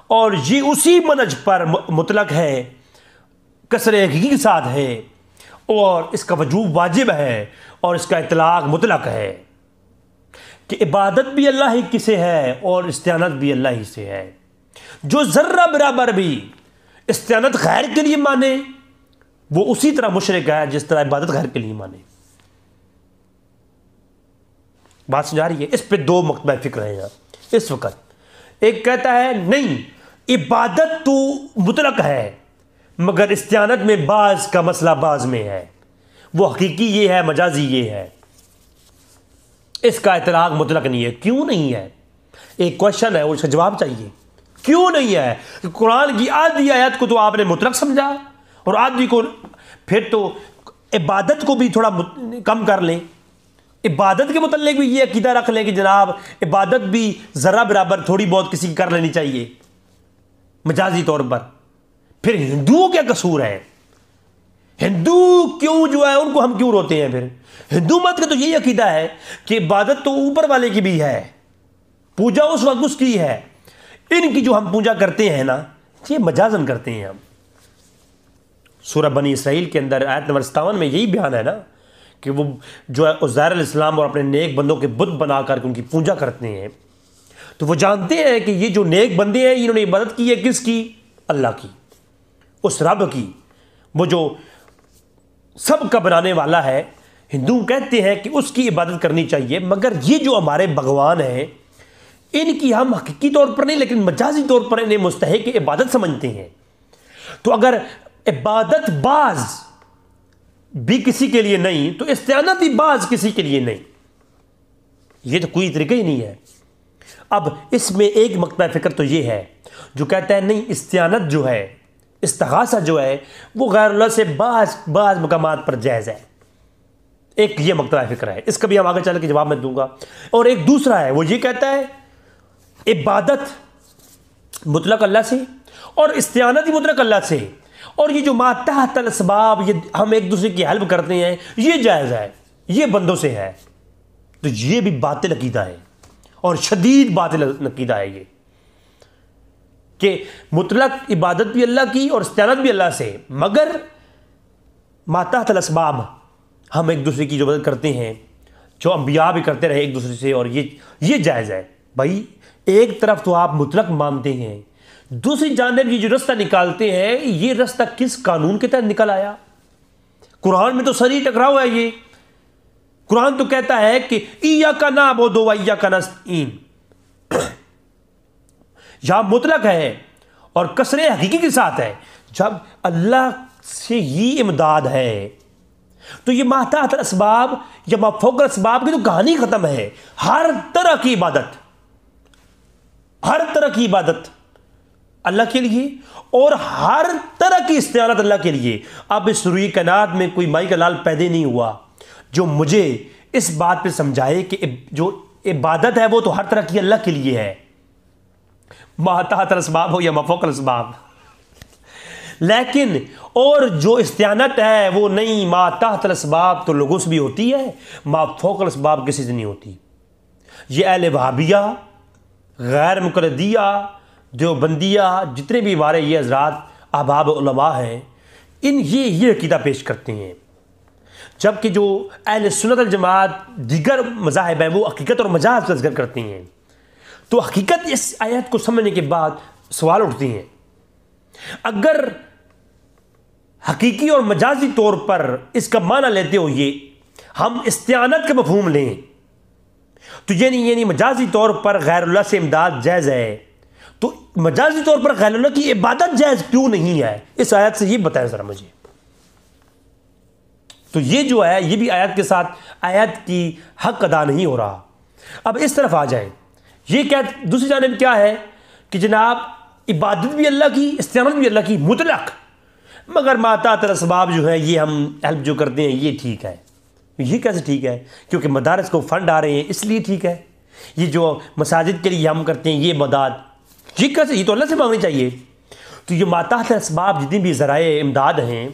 اور یہ اسی منہج پر مطلق ہے، قصر حقیقی کے ساتھ ہے، اور اس کا وجوب واجب ہے، اور اس کا اطلاق مطلق ہے، کہ عبادت بھی اللہ ہی کی سے ہے اور استعانت بھی اللہ ہی سے ہے۔ جو ذرہ برابر بھی استعانت غیر کے لیے مانے وہ اسی طرح مشرک ہے جس طرح عبادت غیر کے لیے مانے۔ بات سمجھا رہی ہے؟ اس پہ دو مکتبہ فکر ہیں یہاں اس وقت۔ ایک کہتا ہے نہیں، عبادت تو مطلق ہے، مگر استعانت میں بعض کا مسئلہ بعض میں ہے، وہ حقیقی یہ ہے، مجازی یہ ہے، اس کا اطلاق مطلق نہیں ہے۔ کیوں نہیں ہے؟ ایک کوشچن ہے، اس کا جواب چاہیے۔ کیوں نہیں ہے؟ کہ قرآن کی آدھی آیت کو تو آپ نے مطلق سمجھا، اور آدھی کو پھر تو عبادت کو بھی تھوڑا کم کر لیں۔ عبادت کے متعلق بھی یہ عقیدہ رکھ لیں کہ جناب عبادت بھی ذرہ برابر تھوڑی بہت کسی کی کر لینی چاہیے مجازی طور پر۔ پھر ہندوؤں کیا قصور ہے؟ ہندو کیوں جو ہے ان کو ہم کیوں روتے ہیں؟ پھر ہندو مت کا تو یہی عقیدہ ہے کہ عبادت تو اوپر والے کی بھی ہے، پوجا اس وقت اس کی ہے، ان کی جو ہم پوجا کرتے ہیں نا یہ مجازن کرتے ہیں ہم۔ سورہ بنی اسرائیل کے اندر آیت نمبر 57 میں یہی بیان ہے نا کہ وہ جو ہے عزیر علیہ السلام اور اپنے نیک بندوں کے بت بنا کر کے ان کی پوجا کرتے ہیں، تو وہ جانتے ہیں کہ یہ جو نیک بندے ہیں انہوں نے عبادت کی ہے کس کی؟ اللہ کی، اس رب کی، وہ جو سب کا بنانے والا ہے۔ ہندو کہتے ہیں کہ اس کی عبادت کرنی چاہیے، مگر یہ جو ہمارے بھگوان ہیں ان کی ہم حقیقی طور پر نہیں لیکن مجازی طور پر انہیں مستحق عبادت سمجھتے ہیں۔ تو اگر عبادت بعض بھی کسی کے لیے نہیں تو استعانت بھی بعض کسی کے لیے نہیں، یہ تو کوئی طریقہ ہی نہیں ہے۔ اب اس میں ایک مکتبہ فکر تو یہ ہے جو کہتا ہے نہیں، استعانت جو ہے، استغاثہ جو ہے وہ غیر اللہ سے بعض مقامات پر جائز ہے۔ ایک یہ مکتبہ فکر ہے، اس کا بھی ہم آگے چل کے جواب میں دوں گا۔ اور ایک دوسرا ہے، وہ یہ کہتا ہے عبادت مطلق اللہ سے اور استعانت ہی مطلق اللہ سے، اور یہ جو ما تحت الاسباب، یہ ہم ایک دوسرے کی ہیلپ کرتے ہیں، یہ جائز ہے، یہ بندوں سے ہے۔ تو یہ بھی باطل عقیدہ ہے، اور شدید باطل عقیدہ ہے یہ، کہ مطلق عبادت بھی اللہ کی اور استعانت بھی اللہ سے، مگر ما تحت الاسباب ہم ایک دوسرے کی جو مدد کرتے ہیں، جو انبیاء بھی کرتے رہے ایک دوسرے سے، اور یہ جائز ہے۔ بھائی ایک طرف تو آپ مطلق مانتے ہیں، دوسری جانب یہ جو رستہ نکالتے ہیں، یہ رستہ کس قانون کے تحت نکل آیا؟ قرآن میں تو صریح ٹکراؤ ہے یہ۔ قرآن تو کہتا ہے کہ ایاک نعبد و ایاک نستعین، یہاں مطلق ہے اور کسر حقیقی کے ساتھ ہے۔ جب اللہ سے یہ امداد ہے تو یہ ما تحت الاسباب یا ما فوق الاسباب کی تو کہانی ختم ہے۔ ہر طرح کی عبادت، ہر طرح کی عبادت اللہ کے لیے، اور ہر طرح کی استعانت اللہ کے لیے۔ اب اس روئی کائنات میں کوئی مائی کا لال پیدا نہیں ہوا جو مجھے اس بات پہ سمجھائے کہ جو عبادت ہے وہ تو ہر طرح کی اللہ کے لیے ہے، ما تحت الاسباب ہو یا ما فوق الاسباب۔ لیکن اور جو استعانت ہے وہ نہیں، ما تحت الاسباب تو لوگوں سے بھی ہوتی ہے، ما فوق الاسباب کسی سے نہیں ہوتی۔ یہ اہل وہابیہ، غیر مقلدیہ، دیوبندیہ، جتنے بھی ہمارے یہ حضرات احباب علماء ہیں، یہ عقیدہ پیش کرتے ہیں، جبکہ جو اہل سنت الجماعت دیگر مذاہب ہیں وہ حقیقت اور مجاز کا ذکر کرتے ہیں۔ تو حقیقت اس آیت کو سمجھنے کے بعد سوال اٹھتے ہیں، اگر حقیقی اور مجازی طور پر اس کا معنی لیتے ہو یہ ہم استعانت کا مفہوم لیں تو یعنی مجازی طور پر غیر اللہ سے امداد جائز ہے، تو مجازی طور پر غیر اللہ کی عبادت جائز کیوں نہیں ہے؟ اس آیت سے یہ بتائیں ذرا مجھے۔ تو یہ جو ہے یہ بھی آیت کے ساتھ آیت کی حق ادا نہیں ہو رہا۔ اب اس طرف آ جائیں، یہ کیا دوسری جانب کیا ہے کہ جناب عبادت بھی اللہ کی، استعانت بھی اللہ کی مطلق، مگر ما تحت الاسباب جو ہے یہ ہم ہیلپ جو کرتے ہیں یہ ٹھیک ہے۔ یہ کیسے ٹھیک ہے؟ کیونکہ مدارس کو فنڈ آ رہے ہیں اس لیے ٹھیک ہے۔ یہ جو مساجد کے لیے ہم کرتے ہیں یہ مداد، یہ کیسے؟ یہ تو اللہ سے مانگنی چاہیے۔ تو یہ ما تحت الاسباب جتنی بھی ذرائع امداد ہیں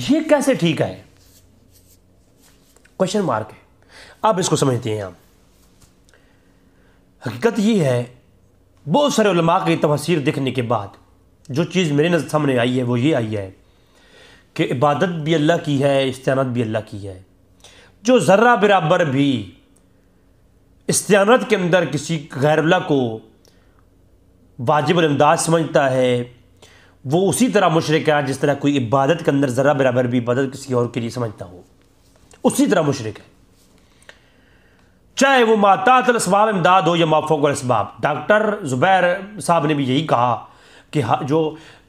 یہ کیسے ٹھیک ہے؟ کوشچن مارک ہے۔ اب اس کو سمجھتے ہیں ہم۔ حقیقت یہ ہے، بہت سارے علماء کی تفسیر دیکھنے کے بعد جو چیز میرے نظر سامنے آئی ہے وہ یہ آئی ہے کہ عبادت بھی اللہ کی ہے، استعانت بھی اللہ کی ہے۔ جو ذرہ برابر بھی استعانت کے اندر کسی غیر اللہ کو واجب الامداد سمجھتا ہے وہ اسی طرح مشرک ہے جس طرح کوئی عبادت کے اندر ذرہ برابر بھی عبادت کسی اور کے لیے سمجھتا ہو، اسی طرح مشرک ہے، چاہے وہ ما تحت الاسباب امداد ہو یا ما فوق الاسباب۔ ڈاکٹر زبیر صاحب نے بھی یہی کہا کہ جو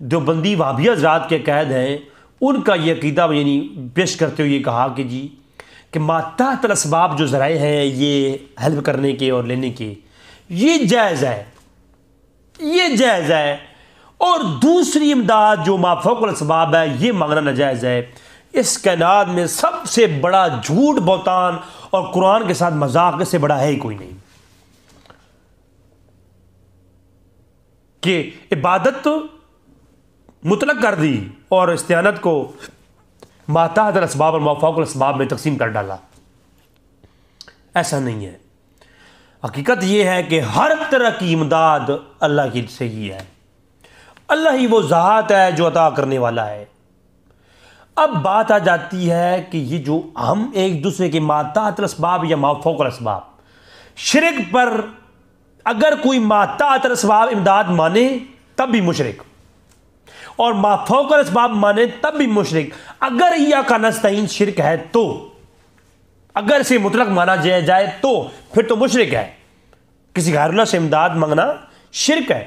دیوبندی وہابی حضرات کے قائد ہیں ان کا یہ عقیدہ یعنی پیش کرتے ہوئے یہ کہا کہ جی کہ ما تحت الاسباب جو ذرائع ہیں یہ ہیلپ کرنے کے اور لینے کے یہ جائز ہے، یہ جائز ہے، اور دوسری امداد جو ما فوق الاسباب ہے یہ مانگنا ناجائز ہے۔ اس کائنات میں سب سے بڑا جھوٹ بہتان اور قرآن کے ساتھ مذاق اس سے بڑا ہے ہی کوئی نہیں کہ عبادت تو مطلق کر دی اور استعانت کو ما تحت الاسباب اور ما فوق الاسباب میں تقسیم کر ڈالا۔ ایسا نہیں ہے۔ حقیقت یہ ہے کہ ہر طرح کی امداد اللہ کی سے ہی ہے، اللہ ہی وہ ذات ہے جو عطا کرنے والا ہے۔ اب بات آ جاتی ہے کہ یہ جو ہم ایک دوسرے کے ما تحت الاسباب یا ما فوق الاسباب، شرک پر اگر کوئی ما تحت الاسباب امداد مانے تب بھی مشرک، اور ما فوق الاسباب مانے تب بھی مشرک۔ اگر ایاک نستعین شرک ہے تو، اگر اسے مطلق مانا جائے تو پھر تو مشرک ہے، کسی غیر اللہ سے امداد مانگنا شرک ہے۔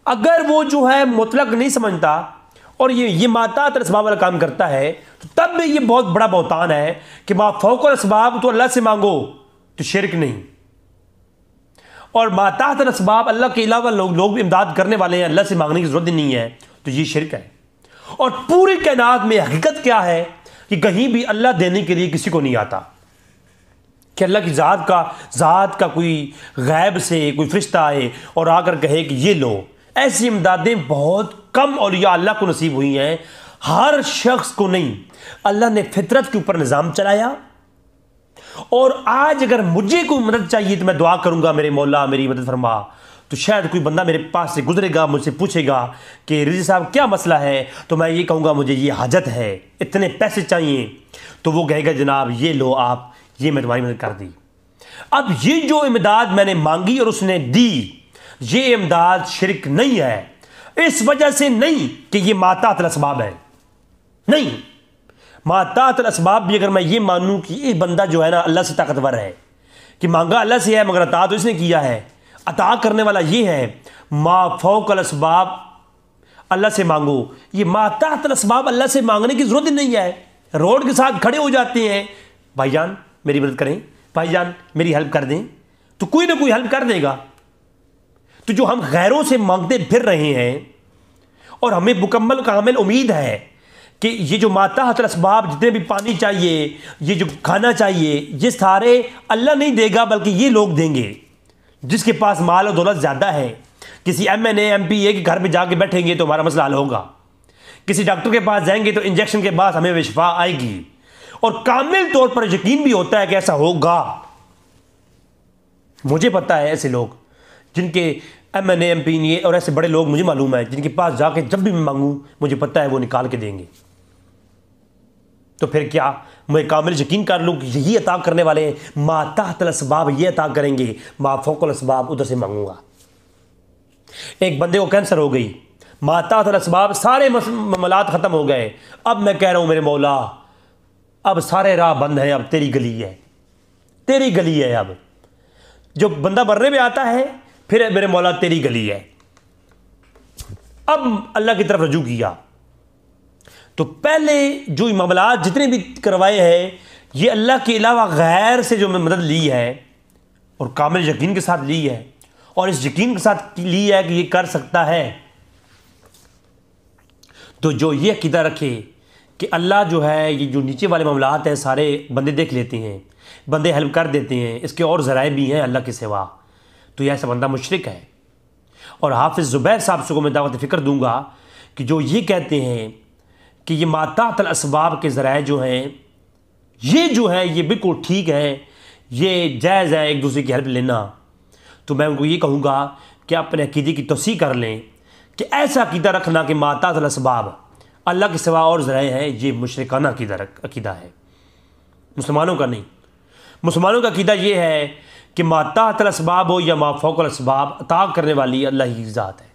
اگر وہ جو ہے مطلق نہیں سمجھتا اور یہ ما تحت الاسباب والا کام کرتا ہے تو تب بھی یہ بہت بڑا بہتان ہے کہ ما فوق الاسباب تو اللہ سے مانگو تو شرک نہیں، اور ما تحت الاسباب اللہ کے علاوہ لوگ بھی امداد کرنے والے ہیں، اللہ سے مانگنے کی ضرورت نہیں ہے تو یہ شرک ہے۔ اور پوری کائنات میں حقیقت کیا ہے کہ کہیں بھی اللہ دینے کے لیے کسی کو نہیں آتا کہ اللہ کی ذات کا کوئی غیب سے کوئی فرشتہ آئے اور آ کر کہے کہ یہ لو۔ ایسی امدادیں بہت کم اولیاء اللہ کو نصیب ہوئی ہیں، ہر شخص کو نہیں۔ اللہ نے فطرت کے اوپر نظام چلایا، اور آج اگر مجھے کوئی مدد چاہیے تو میں دعا کروں گا میرے مولا میری مدد فرما، تو تو شاید کوئی بندہ میرے پاس سے گزرے گا، مجھ سے پوچھے گا کہ رضی صاحب کیا مسئلہ ہے، تو میں یہ کہوں گا مجھے یہ حاجت ہے، اتنے پیسے چاہیے، تو وہ کہے گا جناب یہ لو آپ، یہ میں تمہاری مدد کر دی۔ اب یہ جو امداد میں نے مانگی اور اس نے دی، یہ امداد شرک نہیں ہے، اس وجہ سے نہیں کہ یہ ما تحت الاسباب ہے، نہیں، ما تحت الاسباب بھی اگر میں یہ مانوں کہ یہ بندہ جو ہے نا اللہ سے طاقتور ہے، کہ مانگا اللہ سے ہے مگر عطا تو اس نے کیا ہے، عطا کرنے والا یہ ہے، ما فوق الاسباب اللہ سے مانگو، یہ ما تحت الاسباب اللہ سے مانگنے کی ضرورت ہی نہیں ہے۔ روڈ کے ساتھ کھڑے ہو جاتے ہیں، بھائی جان میری مدد کریں، بھائی جان میری ہیلپ کر دیں، تو کوئی نہ کوئی ہیلپ کر دے گا۔ تو جو ہم غیروں سے مانگتے پھر رہے ہیں اور ہمیں مکمل کامل امید ہے کہ یہ جو ما تحت الاسباب جتنے بھی پانی چاہیے، یہ جو کھانا چاہیے، یہ سارے اللہ نہیں دے گا بلکہ یہ لوگ دیں گے۔ جس کے پاس مال و دولت زیادہ ہے، کسی M N A M P A کے گھر پہ جا کے بیٹھیں گے تو ہمارا مسئلہ حل ہوگا، کسی ڈاکٹر کے پاس جائیں گے تو انجیکشن کے بعد ہمیں شفا آئے گی، اور کامل طور پر یقین بھی ہوتا ہے کہ ایسا ہوگا۔ مجھے پتہ ہے ایسے لوگ جن کے M N A M P اور ایسے بڑے لوگ مجھے معلوم ہے جن کے پاس جا کے جب بھی میں مانگوں مجھے پتہ ہے وہ نکال کے دیں گے۔ تو پھر کیا میں کامل یقین کر لوں کہ یہی عطا کرنے والے ہیں، ما تحت الاسباب یہ عطا کریں گے، ما فوق الاسباب ادھر سے مانگوں گا۔ ایک بندے کو کینسر ہو گئی، ما تحت الاسباب سارے معاملات ختم ہو گئے، اب میں کہہ رہا ہوں میرے مولا اب سارے راہ بند ہیں، اب تیری گلی ہے، تیری گلی ہے۔ اب جو بندہ مرنے پہ آتا ہے پھر میرے مولا تیری گلی ہے، اب اللہ کی طرف رجوع کیا۔ تو پہلے جو معاملات جتنے بھی کروائے ہیں یہ اللہ کے علاوہ غیر سے جو میں مدد لی ہے اور کامل یقین کے ساتھ لی ہے، اور اس یقین کے ساتھ لی ہے کہ یہ کر سکتا ہے، تو جو یہ عقیدہ رکھے کہ اللہ جو ہے یہ جو نیچے والے معاملات ہیں سارے بندے دیکھ لیتے ہیں، بندے ہیلپ کر دیتے ہیں، اس کے اور ذرائع بھی ہیں اللہ کے سوا، تو یہ ایسا بندہ مشرک ہے۔ اور حافظ زبیر صاحب سے کو میں دعوت فکر دوں گا کہ جو یہ کہتے ہیں کہ یہ ما تحت الاسباب کے ذرائع جو ہیں یہ جو ہے یہ بالکل ٹھیک ہے، یہ جائز ہے ایک دوسرے کی ہیلپ لینا، تو میں ان کو یہ کہوں گا کہ اپنے عقیدے کی توسیع کر لیں کہ ایسا عقیدہ رکھنا کہ ما تحت الاسباب اللہ کے سوا اور ذرائع ہیں، یہ مشرکانہ عقیدہ ہے، مسلمانوں کا نہیں۔ مسلمانوں کا عقیدہ یہ ہے کہ ما تحت الاسباب ہو یا ما فوق الاسباب عطا کرنے والی اللہ ہی ذات ہے،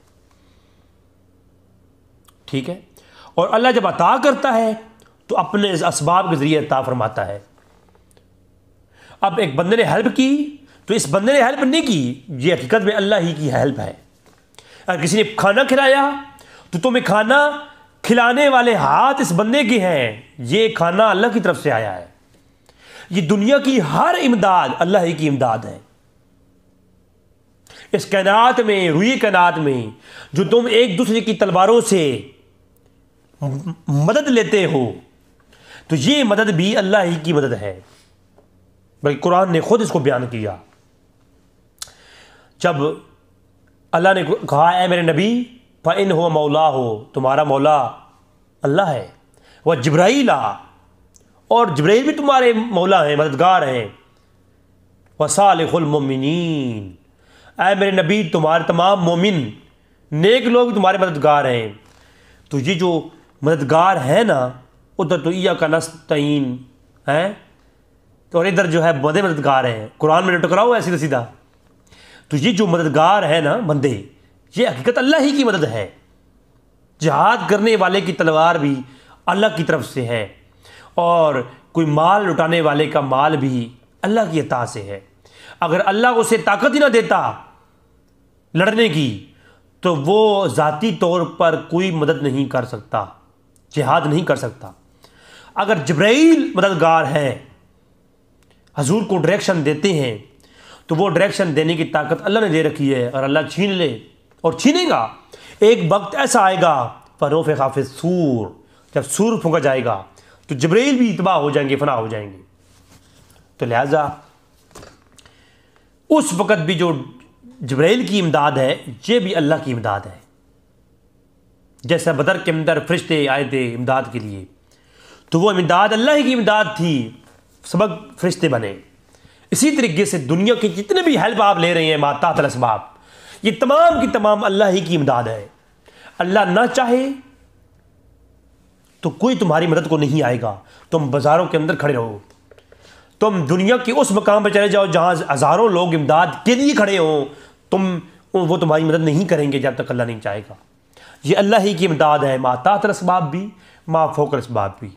ٹھیک ہے۔ اور اللہ جب عطا کرتا ہے تو اپنے اسباب کے ذریعے عطا فرماتا ہے۔ اب ایک بندے نے ہیلپ کی تو اس بندے نے ہیلپ نہیں کی، یہ حقیقت میں اللہ ہی کی ہیلپ ہے۔ اگر کسی نے کھانا کھلایا تو تمہیں کھانا کھلانے والے ہاتھ اس بندے کے ہیں، یہ کھانا اللہ کی طرف سے آیا ہے۔ یہ دنیا کی ہر امداد اللہ ہی کی امداد ہے۔ اس کائنات میں، روئی کائنات میں جو تم ایک دوسرے کی تلواروں سے مدد لیتے ہو تو یہ مدد بھی اللہ ہی کی مدد ہے، بلکہ قرآن نے خود اس کو بیان کیا۔ جب اللہ نے کہا اے میرے نبی فَإِنْ هُوَ مَوْلَاهُ، تمہارا مولا اللہ ہے، وَجِبْرَائِيلَ، اور جبرائیل بھی تمہارے مولا ہیں، مددگار ہیں، وَصَالِحُ الْمُؤْمِنِينَ، اے میرے نبی تمہارے تمام مومن نیک لوگ بھی تمہارے مددگار ہیں۔ تو یہ جو مددگار ہے نا، ادھر تو ایاک نستعین ہے تو اور ادھر جو ہے بندے مددگار ہیں، قرآن میں ٹکراؤ ہے سیدھا سیدھا۔ تو یہ جو مددگار ہے نا بندے، یہ حقیقت اللہ ہی کی مدد ہے۔ جہاد کرنے والے کی تلوار بھی اللہ کی طرف سے ہے، اور کوئی مال لٹانے والے کا مال بھی اللہ کی عطا سے ہے۔ اگر اللہ اسے طاقت ہی نہ دیتا لڑنے کی تو وہ ذاتی طور پر کوئی مدد نہیں کر سکتا، جہاد نہیں کر سکتا۔ اگر جبرائیل مددگار ہے، حضور کو ڈائریکشن دیتے ہیں، تو وہ ڈائریکشن دینے کی طاقت اللہ نے دے رکھی ہے، اور اللہ چھین لے اور چھینے گا۔ ایک وقت ایسا آئے گا فَنُفِخَ فِي الصُّورِ، جب سور پھونکا جائے گا تو جبرائیل بھی تباہ ہو جائیں گے، فنا ہو جائیں گے۔ تو لہٰذا اس وقت بھی جو جبرائیل کی امداد ہے یہ بھی اللہ کی امداد ہے۔ جیسا بدر کے اندر فرشتے آئے تھے امداد کے لیے، تو وہ امداد اللہ کی امداد تھی، سبق فرشتے بنے۔ اسی طریقے سے دنیا کے جتنے بھی ہیلپ آپ لے رہے ہیں ما تحت الاسباب، یہ تمام کی تمام اللہ ہی کی امداد ہے. اللہ نہ چاہے تو کوئی تمہاری مدد کو نہیں آئے گا. تم بازاروں کے اندر کھڑے رہو, تم دنیا کے اس مقام پہ چلے جاؤ جہاں ہزاروں لوگ امداد کے لیے کھڑے ہوں, وہ تمہاری مدد نہیں کریں گے جب تک اللہ نہیں چاہے گا. یہ اللہ ہی کی امداد ہے, ما تحت الاسباب بھی ما فوق الاسباب بھی.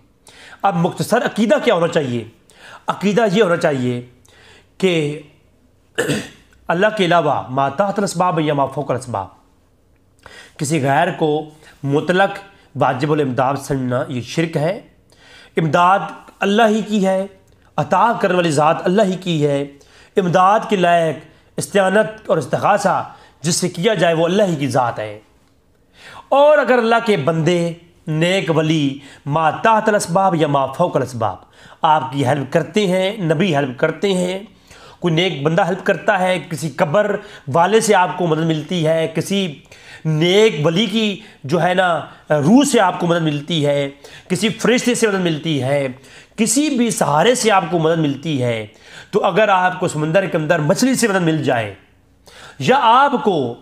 اب مختصر عقیدہ کیا ہونا چاہیے؟ عقیدہ یہ ہونا چاہیے کہ اللہ کے علاوہ ما تحت الاسباب یا ما فوق الاسباب, کسی غیر کو مطلق واجب الامداد سمجھنا یہ شرک ہے. امداد اللہ ہی کی ہے, عطا کرنے والی ذات اللہ ہی کی ہے. امداد کے لائق استعانت اور استغاثہ جس سے کیا جائے وہ اللہ ہی کی ذات ہے. اور اگر اللہ کے بندے نیک ولی ما تحت الاسباب یا ما فوق الاسباب آپ کی ہیلپ کرتے ہیں, نبی ہیلپ کرتے ہیں, کوئی نیک بندہ ہیلپ کرتا ہے, کسی قبر والے سے آپ کو مدد ملتی ہے, کسی نیک ولی کی جو ہے نا روح سے آپ کو مدد ملتی ہے, کسی فرشتے سے مدد ملتی ہے, کسی بھی سہارے سے آپ کو مدد ملتی ہے, تو اگر آپ کو سمندر کے اندر مچھلی سے مدد مل جائے یا آپ کو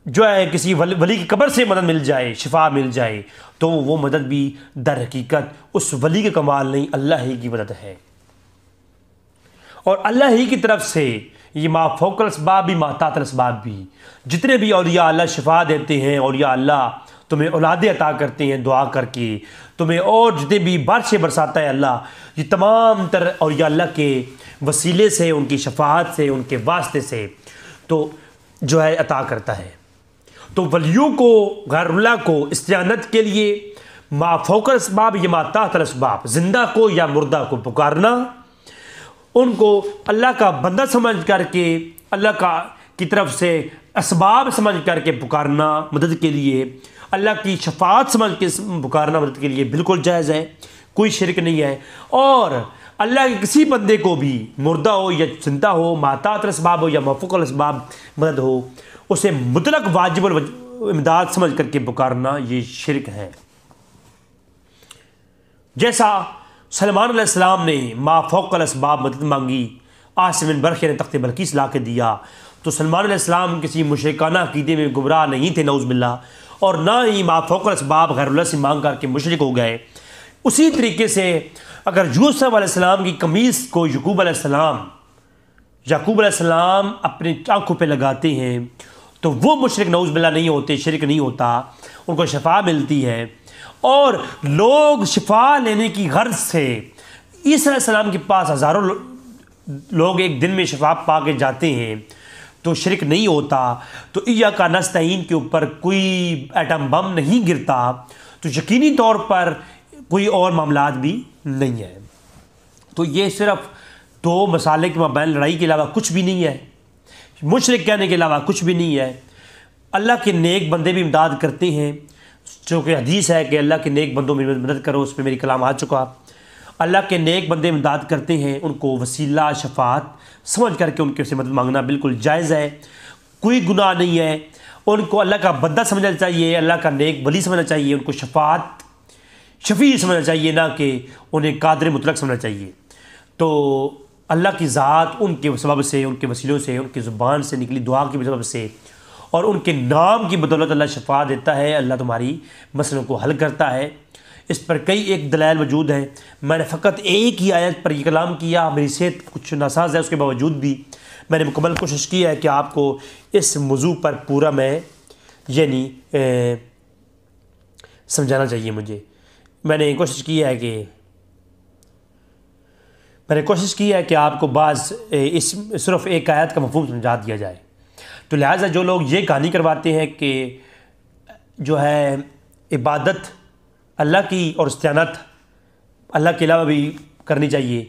جو ہے کسی ولی کی قبر سے مدد مل جائے, شفا مل جائے, تو وہ مدد بھی در حقیقت اس ولی کے کمال نہیں, اللہ ہی کی مدد ہے. اور اللہ ہی کی طرف سے یہ ما فوق الاسباب بھی ما تحت الاسباب بھی, جتنے بھی اولیاء اللہ شفا دیتے ہیں, اولیاء اللہ تمہیں اولادیں عطا کرتے ہیں دعا کر کے, تمہیں اور جتنے بھی بارشیں برساتا ہے اللہ, یہ تمام تر اولیاء اللہ کے وسیلے سے, ان کی شفاعت سے, ان کے واسطے سے تو جو ہے عطا کرتا ہے. تو ولیوں کو, غیر اللہ کو استعانت کے لیے ما فوق الاسباب یا ما تحت الاسباب, زندہ کو یا مردہ کو پکارنا, ان کو اللہ کا بندہ سمجھ کر کے, اللہ کی طرف سے اسباب سمجھ کر کے پکارنا مدد کے لیے, اللہ کی شفاعت سمجھ کے پکارنا مدد کے لیے بالکل جائز ہے, کوئی شرک نہیں ہے. اور اللہ کے کسی بندے کو بھی مردہ ہو یا زندہ ہو, ما تحت الاسباب ہو یا ما فوق الاسباب مدد ہو, اسے مطلق واجب الامداد سمجھ کر کے پکارنا یہ شرک ہے. جیسا سلمان علیہ السلام نے ما فوق الاسباب مدد مانگی, عاصم بن برقیہ نے تخت بلقیس لا کے دیا, تو سلمان علیہ السلام کسی مشرکانہ عقیدے میں گمراہ نہیں تھے نعوذ باللہ, اور نہ ہی ما فوق الاسباب غیر اللہ سے مانگ کر کے مشرک ہو گئے. اسی طریقے سے اگر یوسف علیہ السلام کی قمیص کو یعقوب علیہ السلام اپنی آنکھوں پہ لگاتے ہیں تو وہ مشرک نعوذ باللہ نہیں ہوتے, شرک نہیں ہوتا, ان کو شفا ملتی ہے. اور لوگ شفا لینے کی غرض سے عیسیٰ علیہ السلام کے پاس ہزاروں لوگ ایک دن میں شفا پا کے جاتے ہیں تو شرک نہیں ہوتا. تو ایاک نستعین کے اوپر کوئی ایٹم بم نہیں گرتا, تو یقینی طور پر کوئی اور معاملات بھی نہیں ہے. تو یہ صرف دو مسالے کے مابین لڑائی کے علاوہ کچھ بھی نہیں ہے, مشرک کہنے کے علاوہ کچھ بھی نہیں ہے. اللہ کے نیک بندے بھی امداد کرتے ہیں, جو کہ حدیث ہے کہ اللہ کے نیک بندوں میں مدد کرو, اس پہ میری کلام آ چکا. اللہ کے نیک بندے امداد کرتے ہیں, ان کو وسیلہ شفاعت سمجھ کر کے ان کے سے مدد مانگنا بالکل جائز ہے, کوئی گناہ نہیں ہے. ان کو اللہ کا بندہ سمجھنا چاہیے, اللہ کا نیک ولی سمجھنا چاہیے, ان کو شفاعت شفیع سمجھنا چاہیے, نہ کہ انہیں قادر مطلق سمجھنا چاہیے. تو اللہ کی ذات ان کے سبب سے, ان کے وسیلوں سے, ان کی زبان سے نکلی دعا کی سبب سے اور ان کے نام کی بدولت اللہ شفا دیتا ہے, اللہ تمہاری مسئلوں کو حل کرتا ہے. اس پر کئی ایک دلائل موجود ہیں. میں نے فقط ایک ہی آیت پر یہ کلام کیا, میری صحت کچھ ناساز ہے, اس کے باوجود بھی میں نے مکمل کوشش کی ہے کہ آپ کو اس موضوع پر پورا میں یعنی سمجھانا چاہیے مجھے. میں نے کوشش کی ہے کہ آپ کو بعض اس صرف ایک آیت کا مفہوم سمجھا دیا جائے. تو لہٰذا جو لوگ یہ کہانی کرواتے ہیں کہ جو ہے عبادت اللہ کی اور استعانت اللہ کے علاوہ بھی کرنی چاہیے,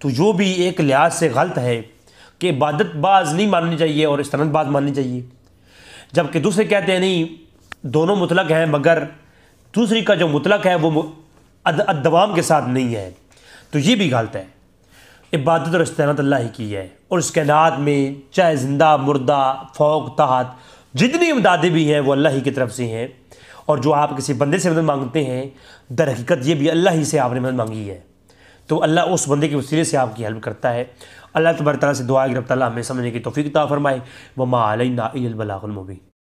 تو جو بھی ایک لحاظ سے غلط ہے کہ عبادت بعض نہیں ماننی چاہیے اور استعانت بعض ماننی چاہیے, جبکہ دوسرے کہتے ہیں نہیں دونوں مطلق ہیں, مگر دوسری کا جو مطلق ہے وہ الدوام کے ساتھ نہیں ہے. تو یہ بھی غلط ہے. عبادت اور استعانت اللہ ہی کی ہے, اور اس کائنات میں چاہے زندہ مردہ فوق تحت جتنی امدادیں بھی ہیں وہ اللہ ہی کی طرف سے ہیں. اور جو آپ کسی بندے سے مدد مانگتے ہیں در حقیقت یہ بھی اللہ ہی سے آپ نے مدد مانگی ہے, تو اللہ اس بندے کے وسیلے سے آپ کی ہیلپ کرتا ہے. اللہ تبارک تعالیٰ سے دعا ہے کہ رب تعالیٰ ہمیں سمجھنے کی توفیق عطا فرمائے۔ وما علینا الا البلاغ المبین۔